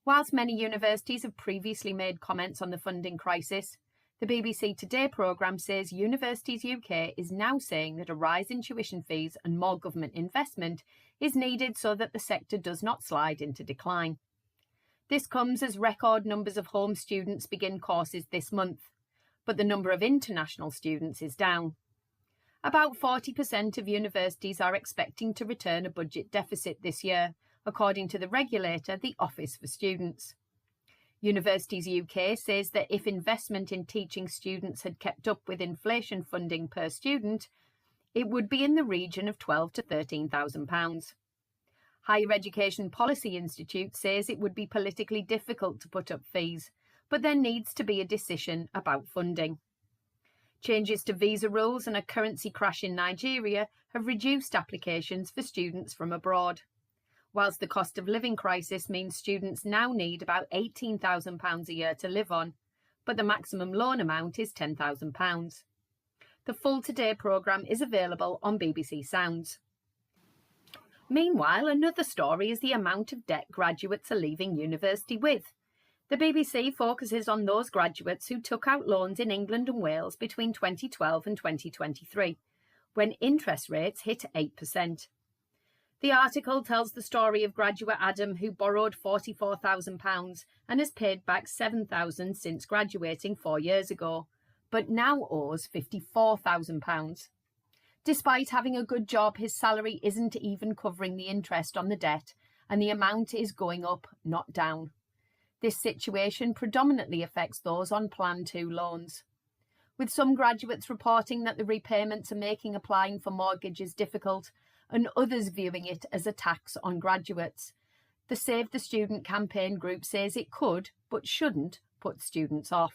Whilst many universities have previously made comments on the funding crisis, the BBC Today programme says Universities UK is now saying that a rise in tuition fees and more government investment is needed so that the sector does not slide into decline. This comes as record numbers of home students begin courses this month, but the number of international students is down. About 40% of universities are expecting to return a budget deficit this year, according to the regulator, the Office for Students. Universities UK says that if investment in teaching students had kept up with inflation funding per student, it would be in the region of £12,000 to £13,000. Higher Education Policy Institute says it would be politically difficult to put up fees, but there needs to be a decision about funding. Changes to visa rules and a currency crash in Nigeria have reduced applications for students from abroad, whilst the cost of living crisis means students now need about £18,000 a year to live on, but the maximum loan amount is £10,000. The full Today programme is available on BBC Sounds. Meanwhile, another story is the amount of debt graduates are leaving university with. The BBC focuses on those graduates who took out loans in England and Wales between 2012 and 2023, when interest rates hit 8%. The article tells the story of graduate Adam, who borrowed £44,000 and has paid back £7,000 since graduating 4 years ago, but now owes £54,000. Despite having a good job, his salary isn't even covering the interest on the debt, and the amount is going up, not down. This situation predominantly affects those on Plan 2 loans, with some graduates reporting that the repayments are making applying for mortgages difficult, and others viewing it as a tax on graduates. The Save the Student campaign group says it could, but shouldn't, put students off.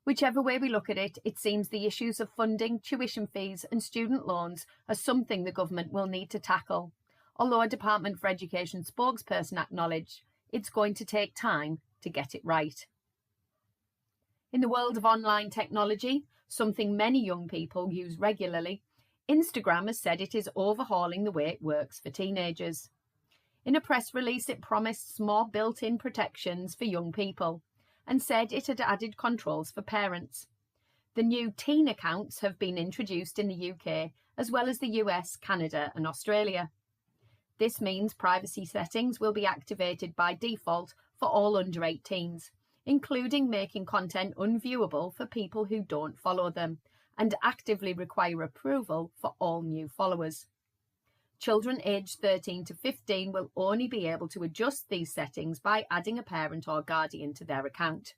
Whichever way we look at it, it seems the issues of funding, tuition fees and student loans are something the government will need to tackle, although a Department for Education spokesperson acknowledged it's going to take time to get it right. In the world of online technology, something many young people use regularly, Instagram has said it is overhauling the way it works for teenagers. In a press release, it promised more built-in protections for young people and said it had added controls for parents. The new teen accounts have been introduced in the UK, as well as the US, Canada and Australia. This means privacy settings will be activated by default for all under 18s, including making content unviewable for people who don't follow them, and actively require approval for all new followers. Children aged 13 to 15 will only be able to adjust these settings by adding a parent or guardian to their account.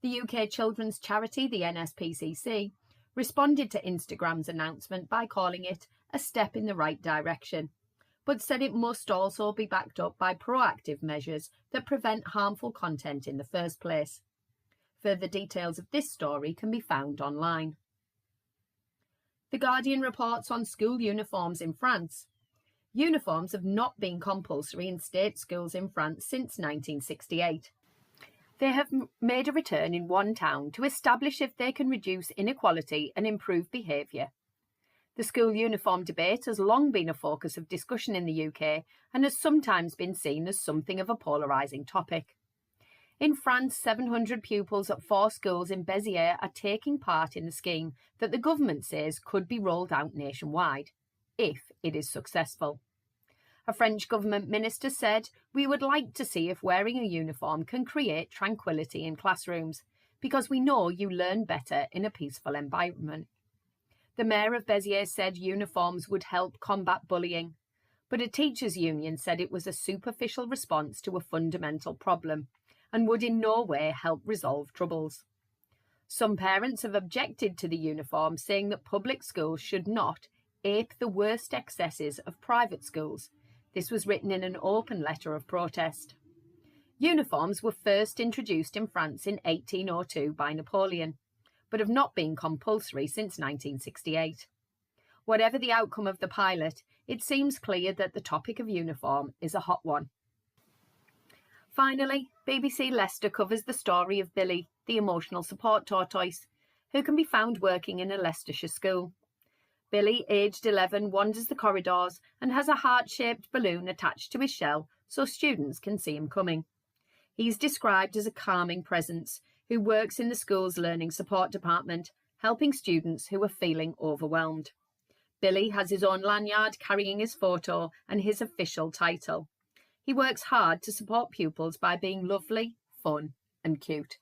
The UK children's charity, the NSPCC, responded to Instagram's announcement by calling it a step in the right direction, but said it must also be backed up by proactive measures that prevent harmful content in the first place. Further details of this story can be found online. The Guardian reports on school uniforms in France. Uniforms have not been compulsory in state schools in France since 1968. They have made a return in one town to establish if they can reduce inequality and improve behaviour. The school uniform debate has long been a focus of discussion in the UK and has sometimes been seen as something of a polarising topic. In France, 700 pupils at 4 schools in Béziers are taking part in the scheme that the government says could be rolled out nationwide, if it is successful. A French government minister said, "We would like to see if wearing a uniform can create tranquility in classrooms, because we know you learn better in a peaceful environment." The mayor of Béziers said uniforms would help combat bullying, but a teachers' union said it was a superficial response to a fundamental problem and would in no way help resolve troubles. Some parents have objected to the uniform, saying that public schools should not ape the worst excesses of private schools. This was written in an open letter of protest. Uniforms were first introduced in France in 1802 by Napoleon, but have not been compulsory since 1968. Whatever the outcome of the pilot, it seems clear that the topic of uniform is a hot one. Finally, BBC Leicester covers the story of Billy, the emotional support tortoise, who can be found working in a Leicestershire school. Billy, aged 11, wanders the corridors and has a heart-shaped balloon attached to his shell so students can see him coming. He's described as a calming presence who works in the school's learning support department, helping students who are feeling overwhelmed. Billy has his own lanyard carrying his photo and his official title. He works hard to support pupils by being lovely, fun and cute.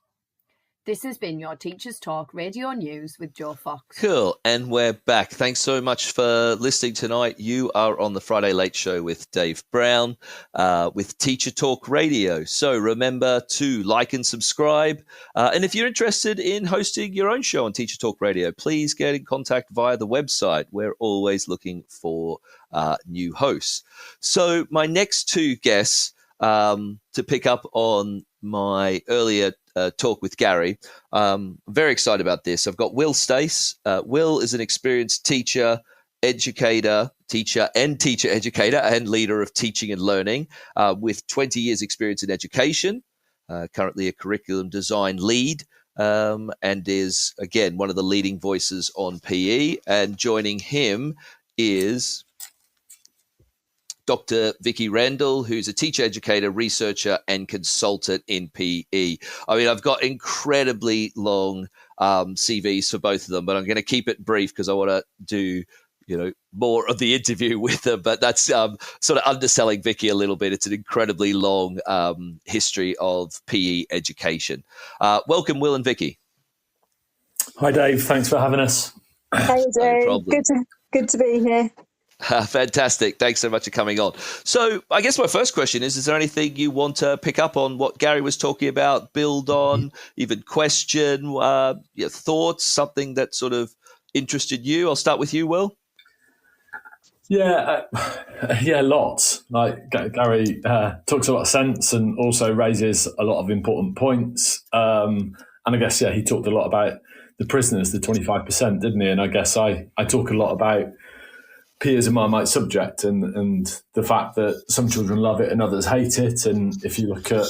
This has been your Teachers Talk Radio News with Joe Fox. Cool. And we're back. Thanks so much for listening tonight. You are on the Friday Late Show with Dave Brown with Teacher Talk Radio. So remember to like and subscribe. And if you're interested in hosting your own show on Teacher Talk Radio, please get in contact via the website. We're always looking for new hosts. So my next two guests, to pick up on my earlier talk with Gary, very excited about this. I've got Will Stace. Will is an experienced teacher, educator, and leader of teaching and learning with 20 years experience in education, currently a curriculum design lead, and is, again, one of the leading voices on PE. And joining him is Dr. Vicky Randall, who's a teacher, educator, researcher, and consultant in PE. I mean, I've got incredibly long CVs for both of them, but I'm going to keep it brief because I want to do more of the interview with them. But that's sort of underselling Vicky a little bit. It's an incredibly long history of PE education. Welcome, Will and Vicky. Hi, Dave. Thanks for having us. Hey, Dave. No problem. Good to be here. Fantastic. Thanks so much for coming on. So I guess my first question is there anything you want to pick up on what Gary was talking about, build on, even question, your thoughts, something that sort of interested you? I'll start with you, Will. Yeah, lots. Like Gary talks a lot of sense and also raises a lot of important points. And I guess, he talked a lot about the prisoners, the 25%, didn't he? And I guess I talk a lot about PE as a Marmite subject and the fact that some children love it and others hate it. And if you look at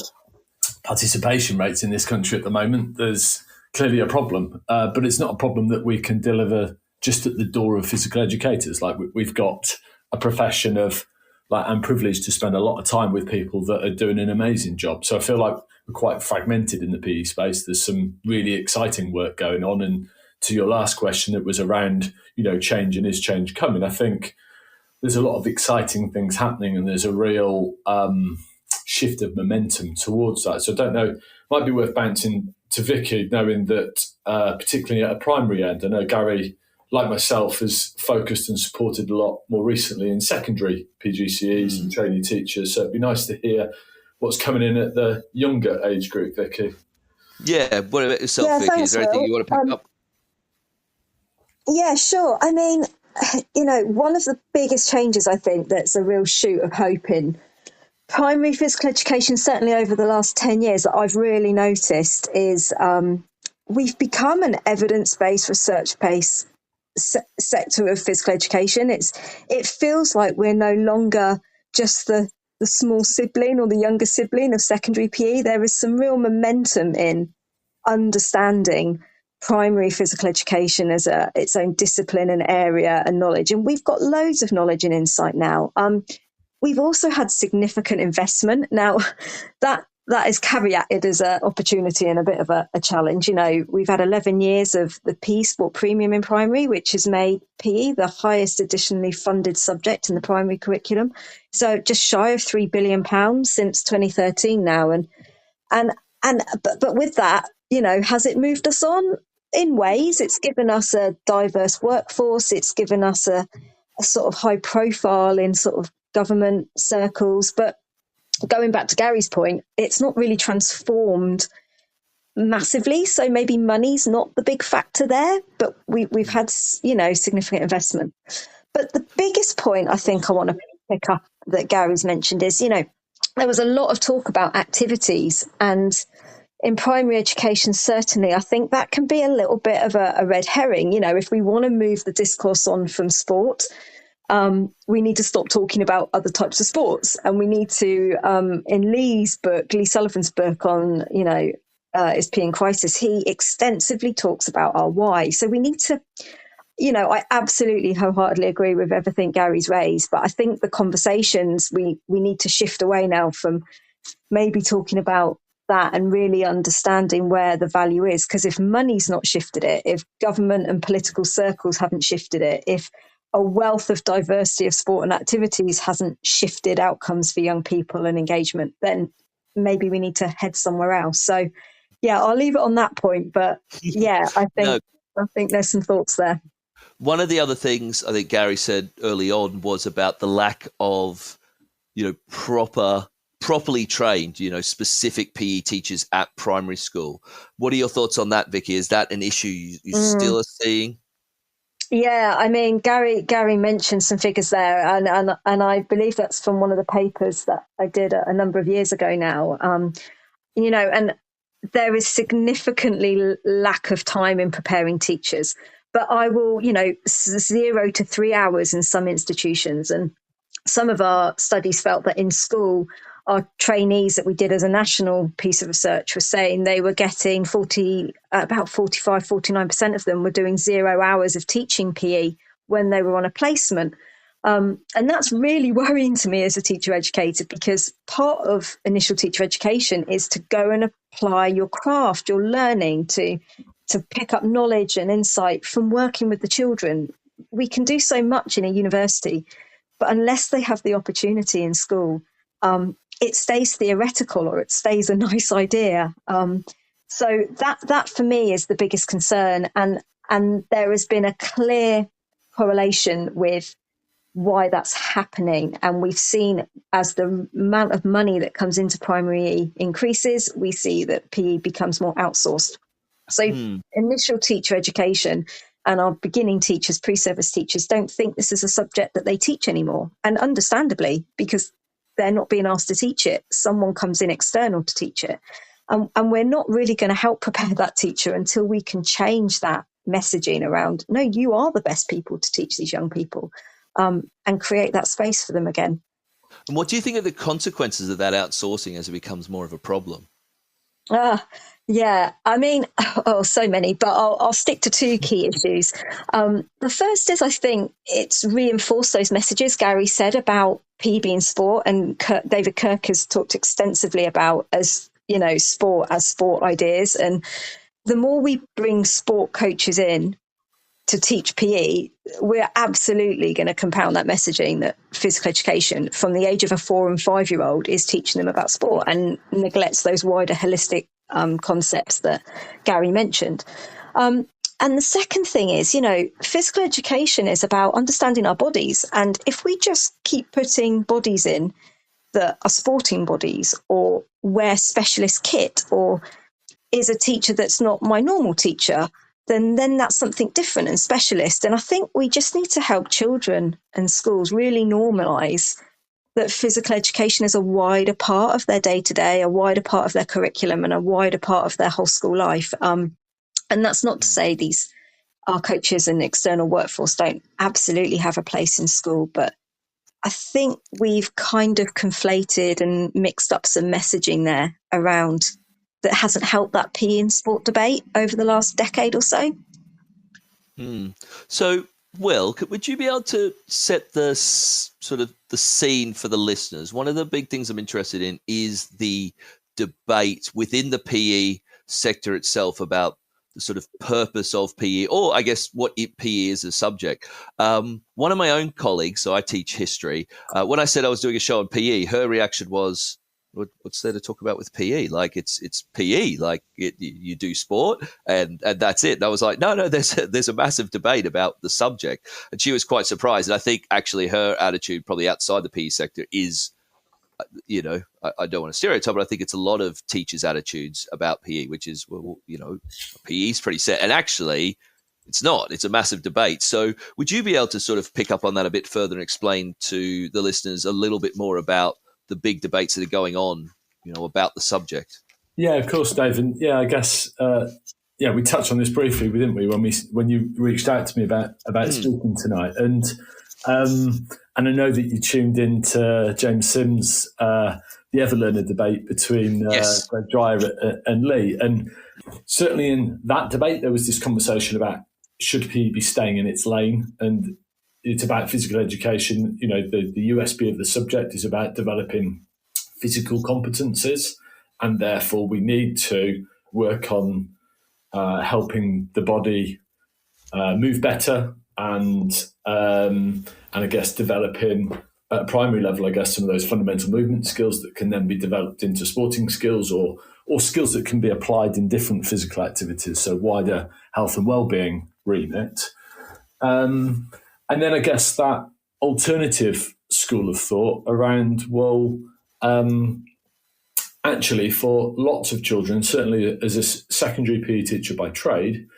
participation rates in this country at the moment, there's clearly a problem. But it's not a problem that we can deliver just at the door of physical educators. Like we've got a profession of I'm privileged to spend a lot of time with people that are doing an amazing job. So I feel like we're quite fragmented in the PE space. There's some really exciting work going on. And to your last question, it was around, change, and is change coming? I think there's a lot of exciting things happening and there's a real shift of momentum towards that. So I don't know, might be worth bouncing to Vicky, knowing that particularly at a primary end, I know Gary, like myself, has focused and supported a lot more recently in secondary PGCEs and trainee teachers. So it'd be nice to hear what's coming in at the younger age group, Vicky. Yeah, what about yourself, Vicky? Is there anything you want to pick up? Yeah, sure. I mean, one of the biggest changes, I think, that's a real shoot of hope in primary physical education, certainly over the last 10 years, that I've really noticed is we've become an evidence-based, research-based sector of physical education. It feels like we're no longer just the small sibling or the younger sibling of secondary PE. There is some real momentum in understanding primary physical education as its own discipline and area and knowledge. And we've got loads of knowledge and insight now. We've also had significant investment. Now, that is caveated as an opportunity and a bit of a challenge. We've had 11 years of the PE Sport Premium in primary, which has made PE the highest additionally funded subject in the primary curriculum. So just shy of £3 billion since 2013 now. But with that, has it moved us on? In ways, it's given us a diverse workforce. It's given us a sort of high profile in sort of government circles. But going back to Gary's point, it's not really transformed massively. So maybe money's not the big factor there, but we've had, significant investment. But the biggest point I think I want to pick up that Gary's mentioned is, there was a lot of talk about activities, and in primary education, certainly, I think that can be a little bit of a red herring. If we want to move the discourse on from sport, we need to stop talking about other types of sports. And we need to, in Lee Sullivan's book on, is PE in Crisis, he extensively talks about our why. So we need to, I absolutely wholeheartedly agree with everything Gary's raised, but I think the conversations, we need to shift away now from maybe talking about that and really understanding where the value is. Because if money's not shifted it, if government and political circles haven't shifted it, if a wealth of diversity of sport and activities hasn't shifted outcomes for young people and engagement, then maybe we need to head somewhere else. So, I'll leave it on that point. But I think there's some thoughts there. One of the other things I think Gary said early on was about the lack of, properly trained, specific PE teachers at primary school. What are your thoughts on that, Vicky? Is that an issue you still are seeing? Yeah, I mean, Gary mentioned some figures there, and I believe that's from one of the papers that I did a number of years ago now. And there is significantly lack of time in preparing teachers. But I will, 0 to 3 hours in some institutions. And some of our studies felt that in school, our trainees that we did as a national piece of research were saying they were getting about 45, 49% of them were doing 0 hours of teaching PE when they were on a placement. And that's really worrying to me as a teacher educator, because part of initial teacher education is to go and apply your craft, your learning, to to pick up knowledge and insight from working with the children. We can do so much in a university, but unless they have the opportunity in school, it stays theoretical, or it stays a nice idea. So that for me is the biggest concern. And there has been a clear correlation with why that's happening. And we've seen, as the amount of money that comes into primary increases, we see that PE becomes more outsourced. So initial teacher education and our beginning teachers, pre-service teachers, don't think this is a subject that they teach anymore. And understandably, because they're not being asked to teach it. Someone comes in external to teach it. And we're not really going to help prepare that teacher until we can change that messaging around, no, you are the best people to teach these young people, and create that space for them again. And what do you think are the consequences of that outsourcing as it becomes more of a problem? Yeah, I mean, so many, but I'll stick to two key issues. The first is, I think it's reinforced those messages Gary said about PE being sport, and David Kirk has talked extensively about sport as sport ideas. And the more we bring sport coaches in to teach PE, we're absolutely going to compound that messaging that physical education from the age of a 4 and 5-year-old is teaching them about sport and neglects those wider holistic concepts that Gary mentioned. And the second thing is, physical education is about understanding our bodies. And if we just keep putting bodies in that are sporting bodies, or wear specialist kit, or is a teacher that's not my normal teacher, then that's something different and specialist. And I think we just need to help children and schools really normalise that physical education is a wider part of their day-to-day, a wider part of their curriculum, and a wider part of their whole school life. And that's not to say our coaches and external workforce don't absolutely have a place in school, but I think we've kind of conflated and mixed up some messaging there around that hasn't helped that PE and sport debate over the last decade or so. So, Will, would you be able to set the sort of the scene for the listeners? One of the big things I'm interested in is the debate within the PE sector itself about the sort of purpose of PE, or I guess what PE is as a subject. One of my own colleagues, so I teach history, when I said I was doing a show on PE, her reaction was, what's there to talk about with PE? Like it's PE, like you do sport and that's it. And I was like, no, there's a massive debate about the subject. And she was quite surprised. And I think actually her attitude probably outside the PE sector is, I don't want to stereotype, but I think it's a lot of teachers' attitudes about PE, which is, PE is pretty set. And actually it's not. It's a massive debate. So would you be able to sort of pick up on that a bit further and explain to the listeners a little bit more about the big debates that are going on, about the subject? Yeah, of course, Dave. And yeah, I guess, we touched on this briefly, didn't we, when you reached out to me about speaking tonight. And I know that you tuned into James Sims, the Everlearner debate between Greg Dwyer and Lee. And certainly in that debate, there was this conversation about should PE be staying in its lane? And it's about physical education. The USP of the subject is about developing physical competences, and therefore we need to work on helping the body move better and I guess developing at a primary level, I guess, some of those fundamental movement skills that can then be developed into sporting skills or skills that can be applied in different physical activities, so wider health and well-being remit. And then I guess that alternative school of thought around, actually for lots of children, certainly as a secondary PE teacher by trade,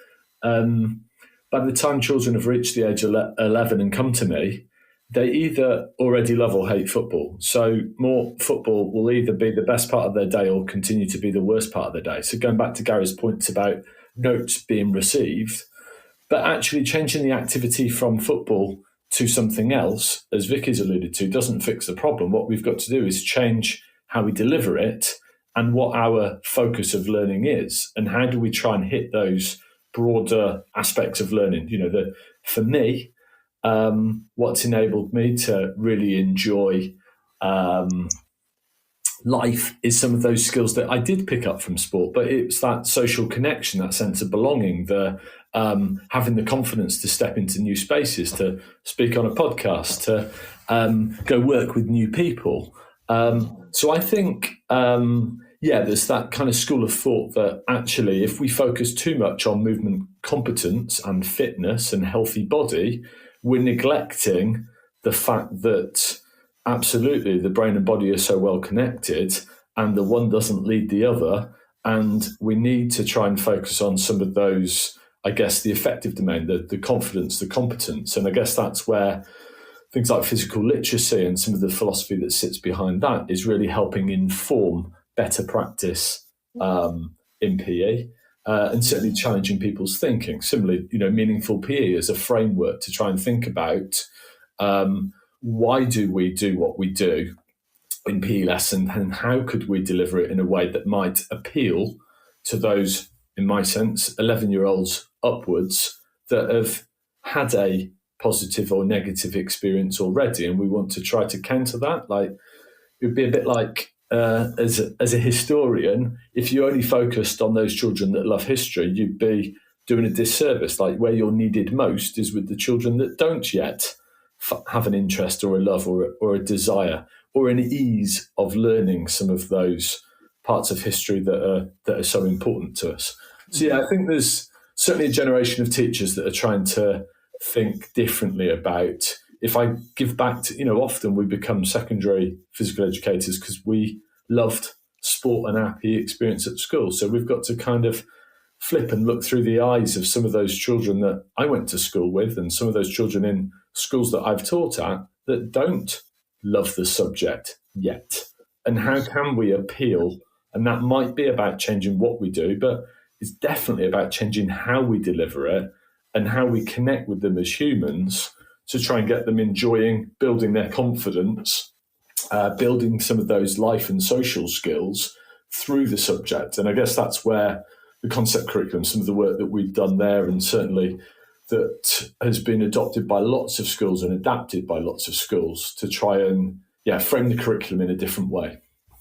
by the time children have reached the age of 11 and come to me, they either already love or hate football. So more football will either be the best part of their day or continue to be the worst part of their day. So going back to Gary's points about notes being received, but actually changing the activity from football to something else, as Vicky's alluded to, doesn't fix the problem. What we've got to do is change how we deliver it and what our focus of learning is, and how do we try and hit those broader aspects of learning. For me, what's enabled me to really enjoy life is some of those skills that I did pick up from sport, but it's that social connection, that sense of belonging, the having the confidence to step into new spaces, to speak on a podcast, to go work with new people. So I think, there's that kind of school of thought that actually if we focus too much on movement competence and fitness and healthy body, we're neglecting the fact that absolutely the brain and body are so well connected and the one doesn't lead the other. And we need to try and focus on some of those, I guess, the affective domain, the confidence, the competence. And I guess that's where things like physical literacy and some of the philosophy that sits behind that is really helping inform better practice in PE. And certainly challenging people's thinking. Similarly, meaningful PE as a framework to try and think about why do we do what we do in PE lesson, and how could we deliver it in a way that might appeal to those, in my sense, 11-year-olds upwards that have had a positive or negative experience already, and we want to try to counter that. Like, it would be a bit like as a historian, if you only focused on those children that love history, you'd be doing a disservice. Like, where you're needed most is with the children that don't yet have an interest or a love or a desire or an ease of learning some of those parts of history that are so important to us. So I think there's certainly a generation of teachers that are trying to think differently about, if I give back to, often we become secondary physical educators because we loved sport and our PE experience at school. So we've got to kind of flip and look through the eyes of some of those children that I went to school with and some of those children in schools that I've taught at that don't love the subject yet. And how can we appeal? And that might be about changing what we do, but it's definitely about changing how we deliver it and how we connect with them as humans to try and get them enjoying building their confidence, building some of those life and social skills through the subject. And I guess that's where the concept curriculum, some of the work that we've done there, and certainly that has been adopted by lots of schools and adapted by lots of schools to try and frame the curriculum in a different way.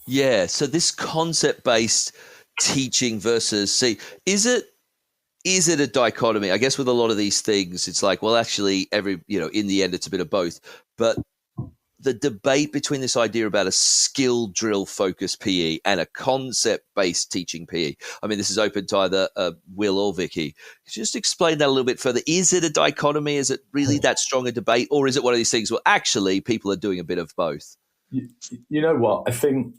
Yeah, so this concept-based teaching versus, is it a dichotomy? I guess with a lot of these things, it's like, well, actually, in the end, it's a bit of both. But the debate between this idea about a skill drill focused PE and a concept based teaching PE. I mean, this is open to either Will or Vicky. Could you just explain that a little bit further? Is it a dichotomy? Is it really that strong a debate? Or is it one of these things where actually people are doing a bit of both? You know what? I think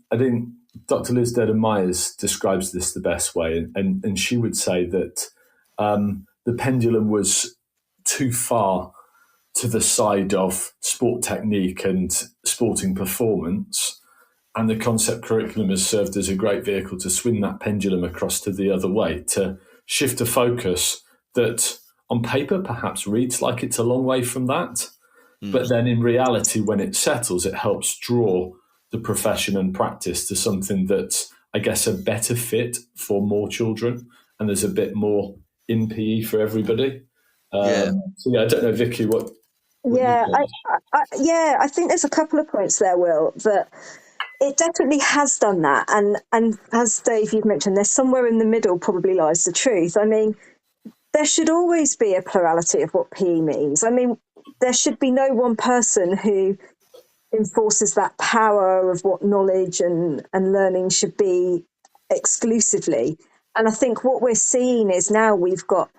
Dr. Liz Dedham-Myers describes this the best way. And she would say that the pendulum was too far to the side of sport technique and sporting performance, and the concept curriculum has served as a great vehicle to swing that pendulum across to the other way, to shift a focus that on paper perhaps reads like it's a long way from that, but then in reality, when it settles, it helps draw the profession and practice to something that's, I guess, a better fit for more children, and there's a bit more in PE for everybody. I don't know, Vicky, what I think there's a couple of points there, Will, that it definitely has done that. And as Dave, you've mentioned, there's somewhere in the middle probably lies the truth. I mean, there should always be a plurality of what PE means. I mean, there should be no one person who enforces that power of what knowledge and learning should be exclusively. And I think what we're seeing is now we've got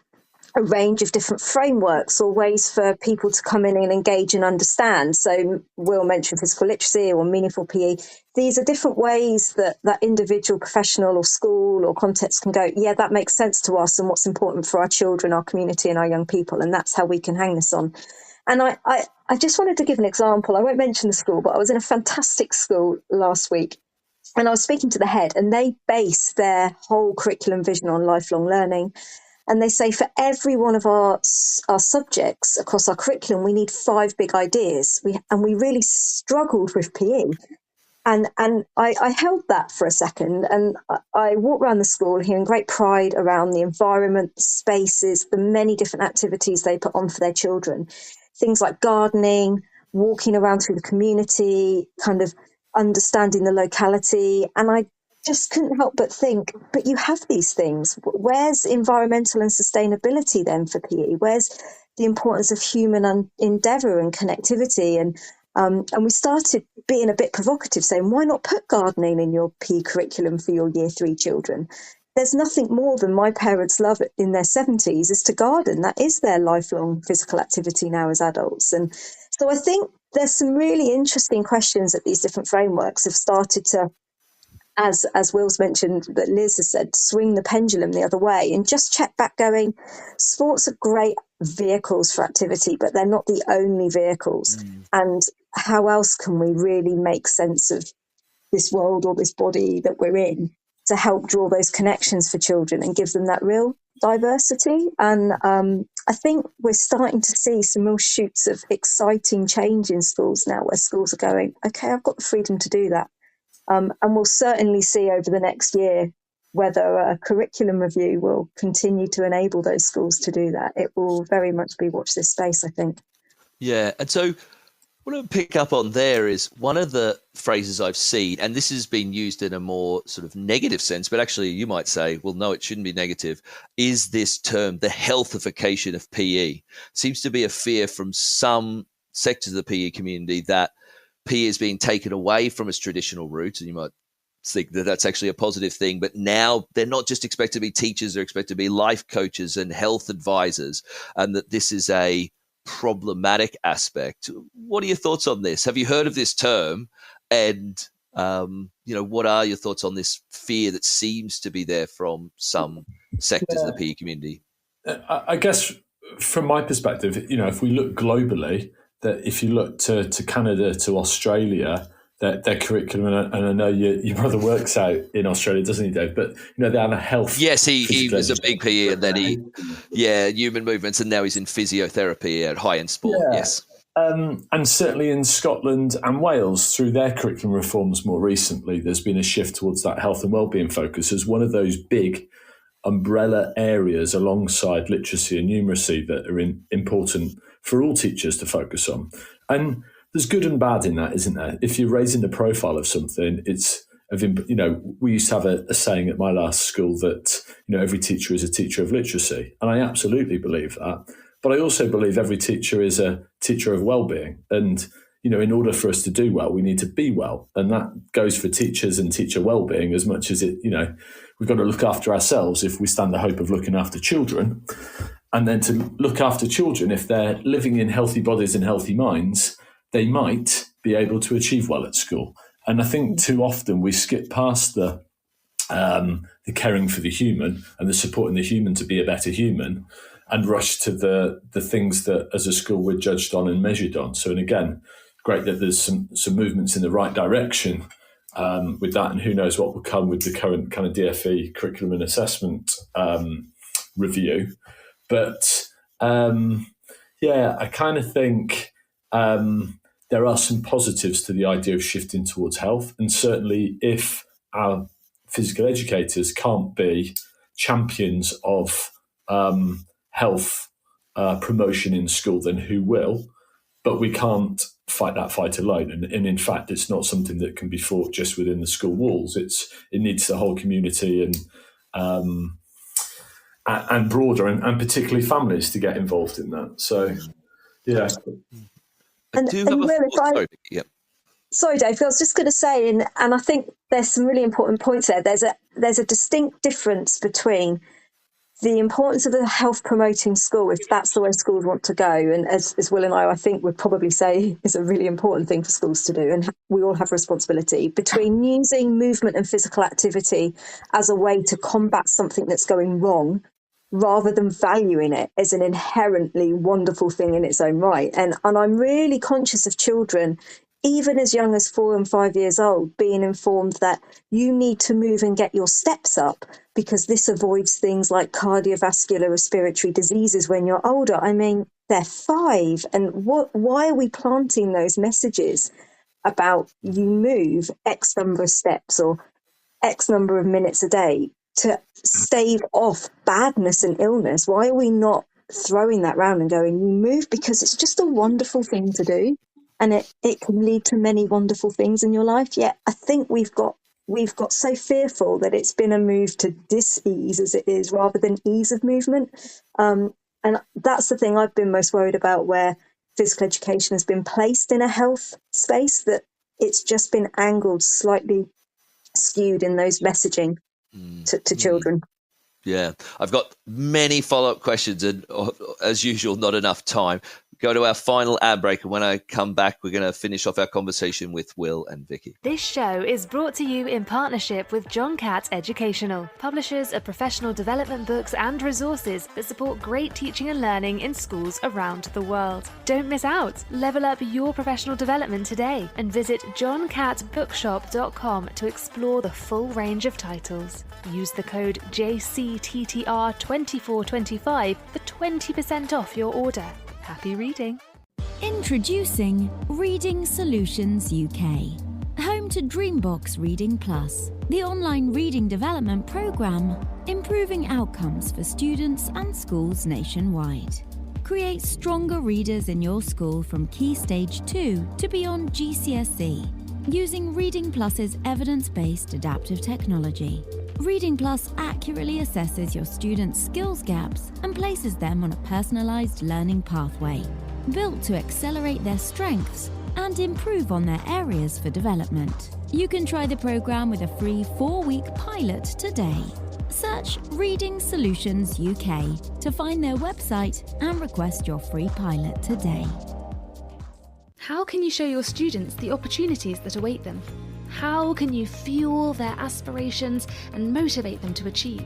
a range of different frameworks or ways for people to come in and engage and understand. So Will mentioned physical literacy or meaningful PE. These are different ways that individual professional or school or context can go, yeah, that makes sense to us and what's important for our children, our community and our young people. And that's how we can hang this on. And I just wanted to give an example. I won't mention the school, but I was in a fantastic school last week and I was speaking to the head, and they base their whole curriculum vision on lifelong learning. And they say for every one of our subjects across our curriculum, we need 5 big ideas. We really struggled with PE. And I held that for a second, and I walked around the school hearing great pride around the environment, the spaces, the many different activities they put on for their children. Things like gardening, walking around through the community, kind of understanding the locality. And I just couldn't help but think, but you have these things. Where's environmental and sustainability then for PE? Where's the importance of human endeavour and connectivity? And we started being a bit provocative, saying, why not put gardening in your PE curriculum for your Year 3 children? There's nothing more than my parents love in their 70s is to garden. That is their lifelong physical activity now as adults. And so I think there's some really interesting questions that these different frameworks have started to, as Will's mentioned, that Liz has said, swing the pendulum the other way and just check back going, sports are great vehicles for activity, but they're not the only vehicles. And how else can we really make sense of this world or this body that we're in to help draw those connections for children and give them that real diversity? And I think we're starting to see some real shoots of exciting change in schools now, where schools are going, okay, I've got the freedom to do that. And we'll certainly see over the next year whether a curriculum review will continue to enable those schools to do that. It will very much be watch this space, I think. Yeah. And so what I would pick up on there is one of the phrases I've seen, and this has been used in a more sort of negative sense, but actually you might say, well, no, it shouldn't be negative, is this term, the healthification of PE. Seems to be a fear from some sectors of the PE community that PE is being taken away from its traditional roots, and you might think that that's actually a positive thing, but now they're not just expected to be teachers, they're expected to be life coaches and health advisors, and that this is a problematic aspect. What are your thoughts on this? Have you heard of this term? And, what are your thoughts on this fear that seems to be there from some sectors of the PE community? I guess from my perspective, if we look globally, that if you look to Canada, to Australia, their curriculum, and I know your brother works out in Australia, doesn't he, Dave? But they have a health. Yes, he was a big PE, and then human movements, and now he's in physiotherapy at high end sport. Yeah. Yes, and certainly in Scotland and Wales, through their curriculum reforms more recently, there's been a shift towards that health and wellbeing focus as one of those big umbrella areas alongside literacy and numeracy that are important for all teachers to focus on. And there's good and bad in that, isn't there? If you're raising the profile of something, we used to have a saying at my last school that, every teacher is a teacher of literacy. And I absolutely believe that. But I also believe every teacher is a teacher of well-being. And, in order for us to do well, we need to be well. And that goes for teachers and teacher well-being as much as we've got to look after ourselves if we stand the hope of looking after children. And then to look after children, if they're living in healthy bodies and healthy minds, they might be able to achieve well at school. And I think too often we skip past the caring for the human and the supporting the human to be a better human and rush to the things that as a school we're judged on and measured on. So, and again, great that there's some movements in the right direction with that, and who knows what will come with the current kind of DFE curriculum and assessment review. But I kind of think there are some positives to the idea of shifting towards health. And certainly if our physical educators can't be champions of health promotion in school, then who will? But we can't fight that fight alone. And in fact, it's not something that can be fought just within the school walls. It needs the whole community and broader, and particularly families to get involved in that. So, yeah. Sorry, Dave, I was just going to say, and I think there's some really important points there. There's a distinct difference between the importance of a health promoting school, if that's the way schools want to go, and as Will and I think would probably say is a really important thing for schools to do, and we all have responsibility, between using movement and physical activity as a way to combat something that's going wrong, rather than valuing it as an inherently wonderful thing in its own right. And I'm really conscious of children, even as young as 4 and 5 years old, being informed that you need to move and get your steps up because this avoids things like cardiovascular respiratory diseases when you're older. I mean, they're 5. And why are we planting those messages about you move X number of steps or X number of minutes a day to stave off badness and illness? Why are we not throwing that round and going, you move because it's just a wonderful thing to do? and it can lead to many wonderful things in your life. Yet I think we've got so fearful that it's been a move to dis-ease as it is, rather than ease of movement. And that's the thing I've been most worried about, where physical education has been placed in a health space, that it's just been angled, slightly skewed in those messaging to children. Yeah, I've got many follow-up questions, and as usual, not enough time. Go to our final ad break, and when I come back, we're going to finish off our conversation with Will and Vicky. This show is brought to you in partnership with John Catt Educational, publishers of professional development books and resources that support great teaching and learning in schools around the world. Don't miss out. Level up your professional development today and visit johncattbookshop.com to explore the full range of titles. Use the code JCTTR2425 for 20% off your order. Happy reading. Introducing Reading Solutions UK, home to Dreambox Reading Plus, the online reading development programme, improving outcomes for students and schools nationwide. Create stronger readers in your school from Key Stage 2 to beyond GCSE, using Reading Plus's evidence-based adaptive technology. Reading Plus accurately assesses your students' skills gaps and places them on a personalised learning pathway, built to accelerate their strengths and improve on their areas for development. You can try the programme with a free 4-week pilot today. Search Reading Solutions UK to find their website and request your free pilot today. How can you show your students the opportunities that await them? How can you fuel their aspirations and motivate them to achieve?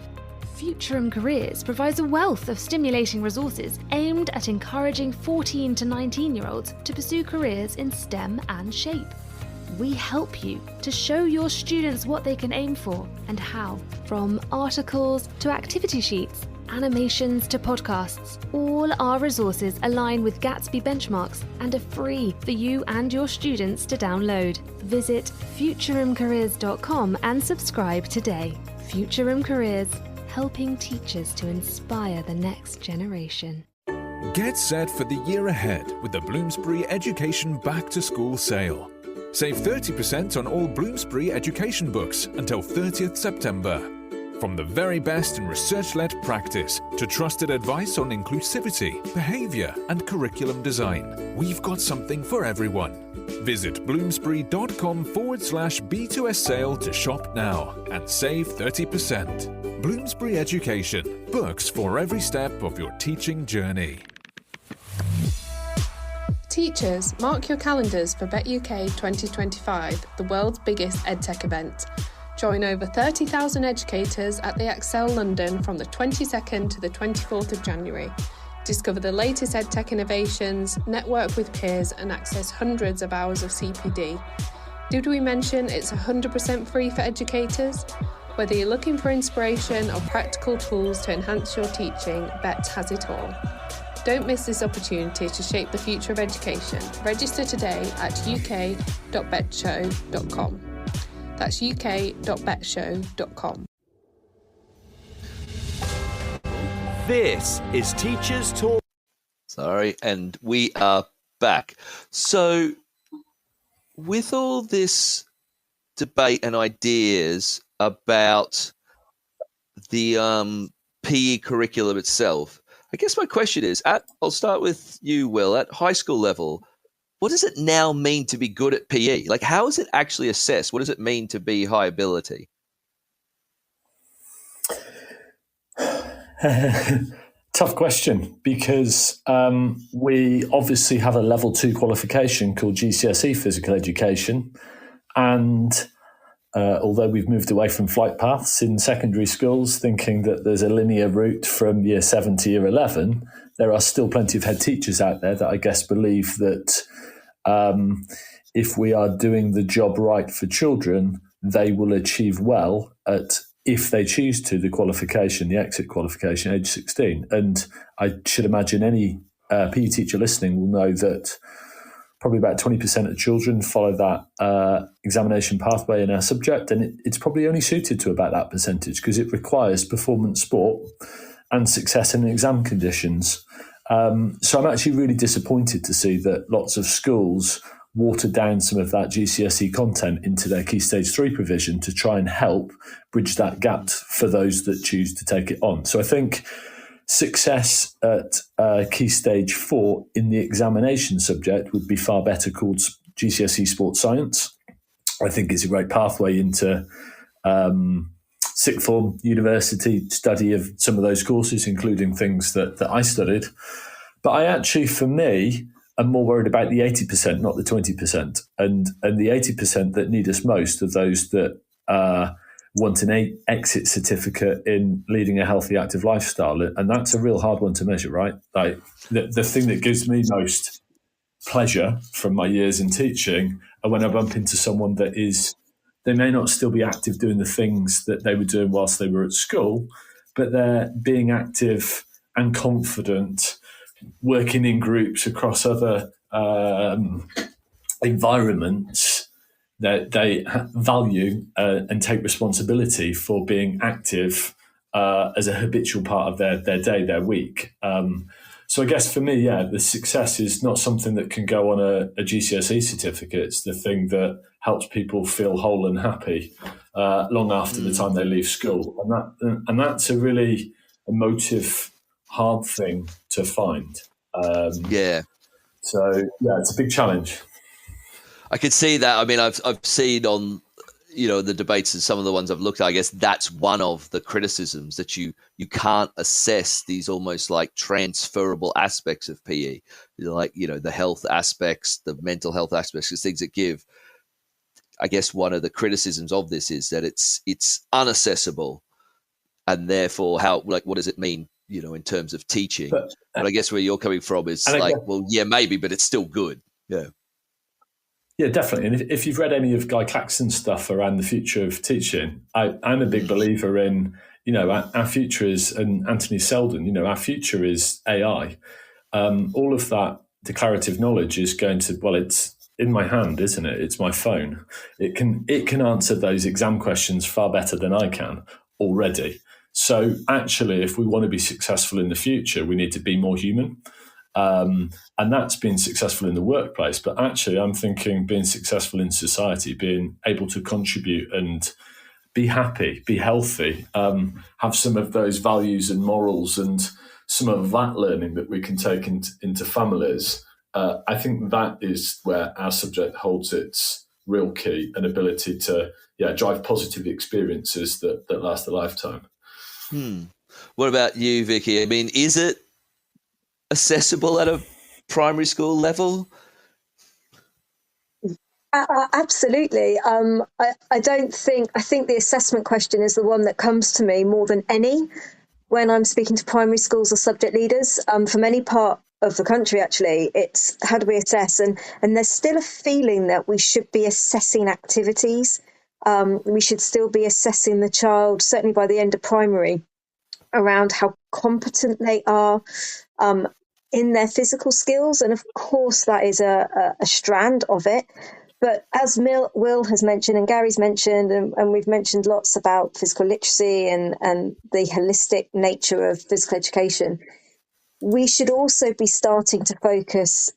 Futurum Careers provides a wealth of stimulating resources aimed at encouraging 14 to 19-year-olds to pursue careers in STEM and SHAPE. We help you to show your students what they can aim for and how. From articles to activity sheets, animations to podcasts, all our resources align with Gatsby benchmarks and are free for you and your students to download. Visit futurumcareers.com and subscribe today. Futurum Careers, helping teachers to inspire the next generation. Get set for the year ahead with the Bloomsbury Education Back to School sale. Save 30% on all Bloomsbury education books until 30th September. From the very best in research-led practice to trusted advice on inclusivity, behaviour and curriculum design, we've got something for everyone. Visit bloomsbury.com/B2S sale to shop now and save 30%. Bloomsbury Education, books for every step of your teaching journey. Teachers, mark your calendars for BetUK 2025, the world's biggest EdTech event. Join over 30,000 educators at the Excel London from the 22nd to the 24th of January. Discover the latest EdTech innovations, network with peers and access hundreds of hours of CPD. Did we mention it's 100% free for educators? Whether you're looking for inspiration or practical tools to enhance your teaching, BET has it all. Don't miss this opportunity to shape the future of education. Register today at uk.betshow.com. That's uk.betshow.com. This is Teachers Talk. Sorry, and we are back. So, with all this debate and ideas about the PE curriculum itself, I guess my question is, I'll start with you, Will, at high school level, what does it now mean to be good at PE? Like, how is it actually assessed? What does it mean to be high ability? Tough question, because we obviously have a level 2 qualification called GCSE Physical Education. And although we've moved away from flight paths in secondary schools, thinking that there's a linear route from year 7 to year 11, there are still plenty of head teachers out there that I guess believe that if we are doing the job right for children, they will achieve well at, if they choose to, the qualification, the exit qualification, age 16. And I should imagine any PE teacher listening will know that probably about 20% of children follow that examination pathway in our subject, and it's probably only suited to about that percentage because it requires performance sport and success in exam conditions. So I'm actually really disappointed to see that lots of schools watered down some of that GCSE content into their Key Stage 3 provision to try and help bridge that gap for those that choose to take it on. So I think success at Key Stage 4 in the examination subject would be far better called GCSE Sports Science. I think it's a great pathway into sixth form university study of some of those courses, including things that I studied. But I actually, for me, am more worried about the 80%, not the 20%. And the 80% that need us most are those that want an exit certificate in leading a healthy, active lifestyle. And that's a real hard one to measure, right? Like the thing that gives me most pleasure from my years in teaching are when I bump into someone that they may not still be active doing the things that they were doing whilst they were at school, but they're being active and confident, working in groups across other environments that they value and take responsibility for being active as a habitual part of their day, their week. So I guess for me, the success is not something that can go on a GCSE certificate. It's the thing that helps people feel whole and happy long after the time they leave school. And that's a really emotive, hard thing to find. So it's a big challenge. I could see that. I mean, I've seen on, the debates and some of the ones I've looked at, I guess that's one of the criticisms, that you can't assess these almost like transferable aspects of PE, like, the health aspects, the mental health aspects, the things that give. I guess one of the criticisms of this is that it's unaccessible, and therefore what does it mean, in terms of teaching? But I guess where you're coming from is maybe, but it's still good. Yeah. Yeah, definitely. And if you've read any of Guy Claxton's stuff around the future of teaching, I'm a big believer in, our future is, and Anthony Selden, our future is AI. All of that declarative knowledge is going to, it's in my hand, isn't it? It's my phone. It can answer those exam questions far better than I can already. So actually, if we want to be successful in the future, we need to be more human. And that's been successful in the workplace. But actually, I'm thinking being successful in society, being able to contribute and be happy, be healthy, have some of those values and morals and some of that learning that we can take into families. I think that is where our subject holds its real key and ability to drive positive experiences that last a lifetime. What about you, Vicky? I mean, is it accessible at a primary school level? Absolutely. I think the assessment question is the one that comes to me more than any when I'm speaking to primary schools or subject leaders from any part of the country. Actually, it's how do we assess, and there's still a feeling that we should be assessing activities. We should still be assessing the child, certainly by the end of primary, around how competent they are in their physical skills. And of course, that is a strand of it. But as Will has mentioned and Gary's mentioned, and we've mentioned lots about physical literacy and the holistic nature of physical education, we should also be starting to focus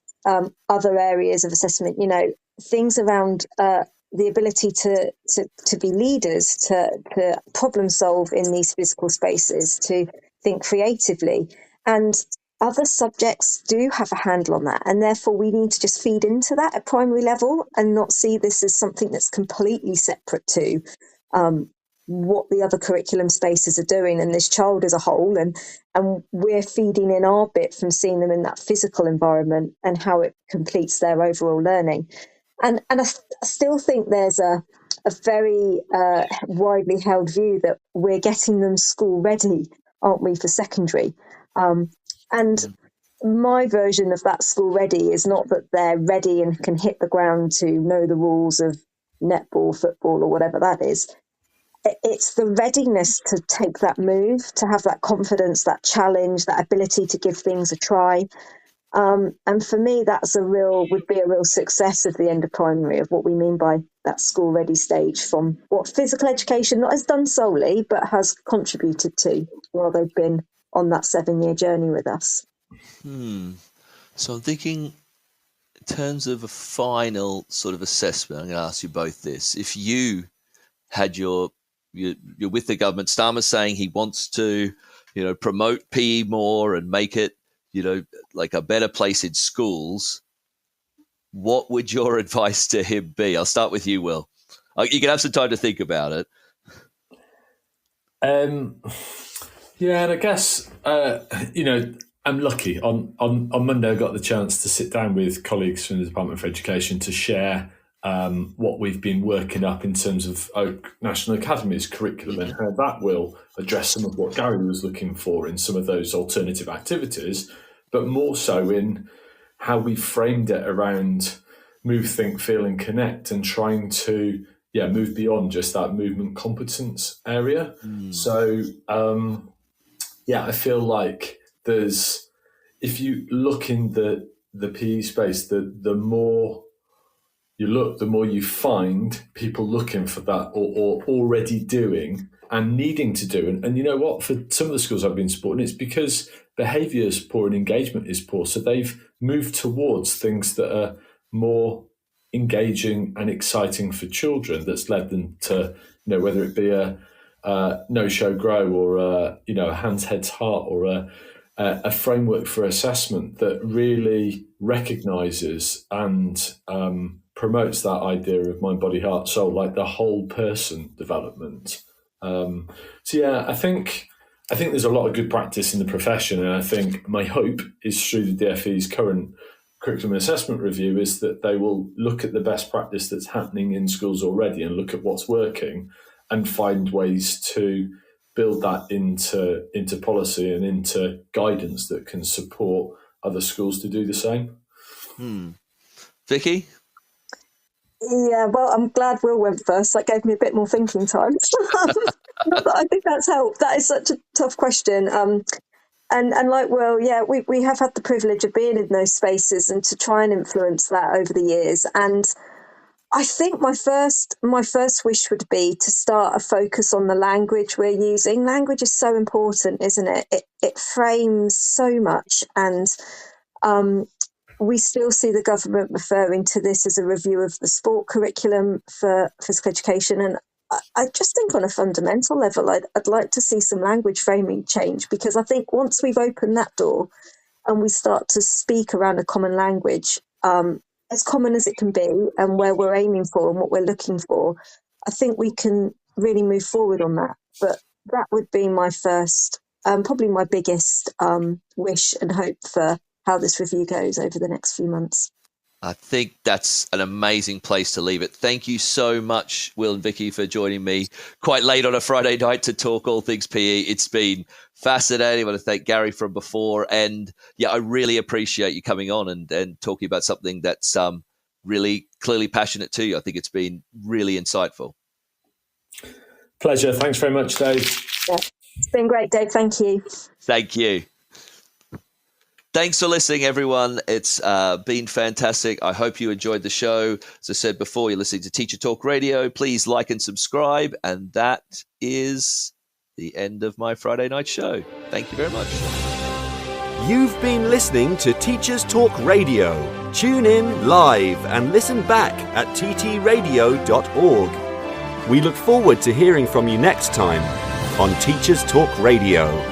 other areas of assessment, things around the ability to be leaders, to problem solve in these physical spaces, to think creatively. And other subjects do have a handle on that. And therefore, we need to just feed into that at primary level and not see this as something that's completely separate to what the other curriculum spaces are doing and this child as a whole. And we're feeding in our bit from seeing them in that physical environment and how it completes their overall learning. And I still think there's a very widely held view that we're getting them school ready, aren't we, for secondary? And my version of that school ready is not that they're ready and can hit the ground to know the rules of netball, football, or whatever that is. It's the readiness to take that move, to have that confidence, that challenge, that ability to give things a try. And for me, would be a real success at the end of primary of what we mean by that school ready stage, from what physical education not has done solely, but has contributed to while they've been on that 7-year journey with us. So I'm thinking, terms of a final sort of assessment, I'm going to ask you both this. If you had you're with the government, Starmer's saying he wants to, promote PE more and make it, like a better place in schools, what would your advice to him be? I'll start with you, Will. You can have some time to think about it. Yeah, and I guess, I'm lucky. On Monday, I got the chance to sit down with colleagues from the Department for Education to share what we've been working up in terms of Oak National Academy's curriculum and how that will address some of what Gary was looking for in some of those alternative activities, but more so in how we framed it around move, think, feel and connect, and trying to move beyond just that movement competence area. So I feel like if you look in the PE space, the more you look, the more you find people looking for that or already doing and needing to do. And you know what, for some of the schools I've been supporting, it's because behaviour is poor and engagement is poor. So they've moved towards things that are more engaging and exciting for children. That's led them to, whether it be a No Show Grow or a Hands, Heads, Heart, or a framework for assessment that really recognises and promotes that idea of mind, body, heart, soul, like the whole person development. I think there's a lot of good practice in the profession, and I think my hope is through the DFE's current curriculum and assessment review is that they will look at the best practice that's happening in schools already and look at what's working and find ways to build that into policy and into guidance that can support other schools to do the same. Vicky? Yeah, well, I'm glad Will went first. That gave me a bit more thinking time. But I think that's helped. That is such a tough question. And like Will, we have had the privilege of being in those spaces and to try and influence that over the years. And I think my first wish would be to start a focus on the language we're using. Language is so important, isn't it? It frames so much, and we still see the government referring to this as a review of the sport curriculum for physical education. And I just think on a fundamental level, I'd like to see some language framing change, because I think once we've opened that door and we start to speak around a common language, as common as it can be and where we're aiming for and what we're looking for, I think we can really move forward on that. But that would be my first, probably my biggest wish and hope for how this review goes over the next few months. I think that's an amazing place to leave it. Thank you so much, Will and Vicky, for joining me quite late on a Friday night to talk all things PE. It's been fascinating. I want to thank Gary from before. And I really appreciate you coming on and talking about something that's really clearly passionate to you. I think it's been really insightful. Pleasure. Thanks very much, Dave. Yeah, it's been great, Dave. Thank you. Thank you. Thanks for listening, everyone. It's been fantastic. I hope you enjoyed the show. As I said before, you're listening to Teacher Talk Radio. Please like and subscribe. And that is the end of my Friday night show. Thank you very much. You've been listening to Teachers Talk Radio. Tune in live and listen back at ttradio.org. We look forward to hearing from you next time on Teachers Talk Radio.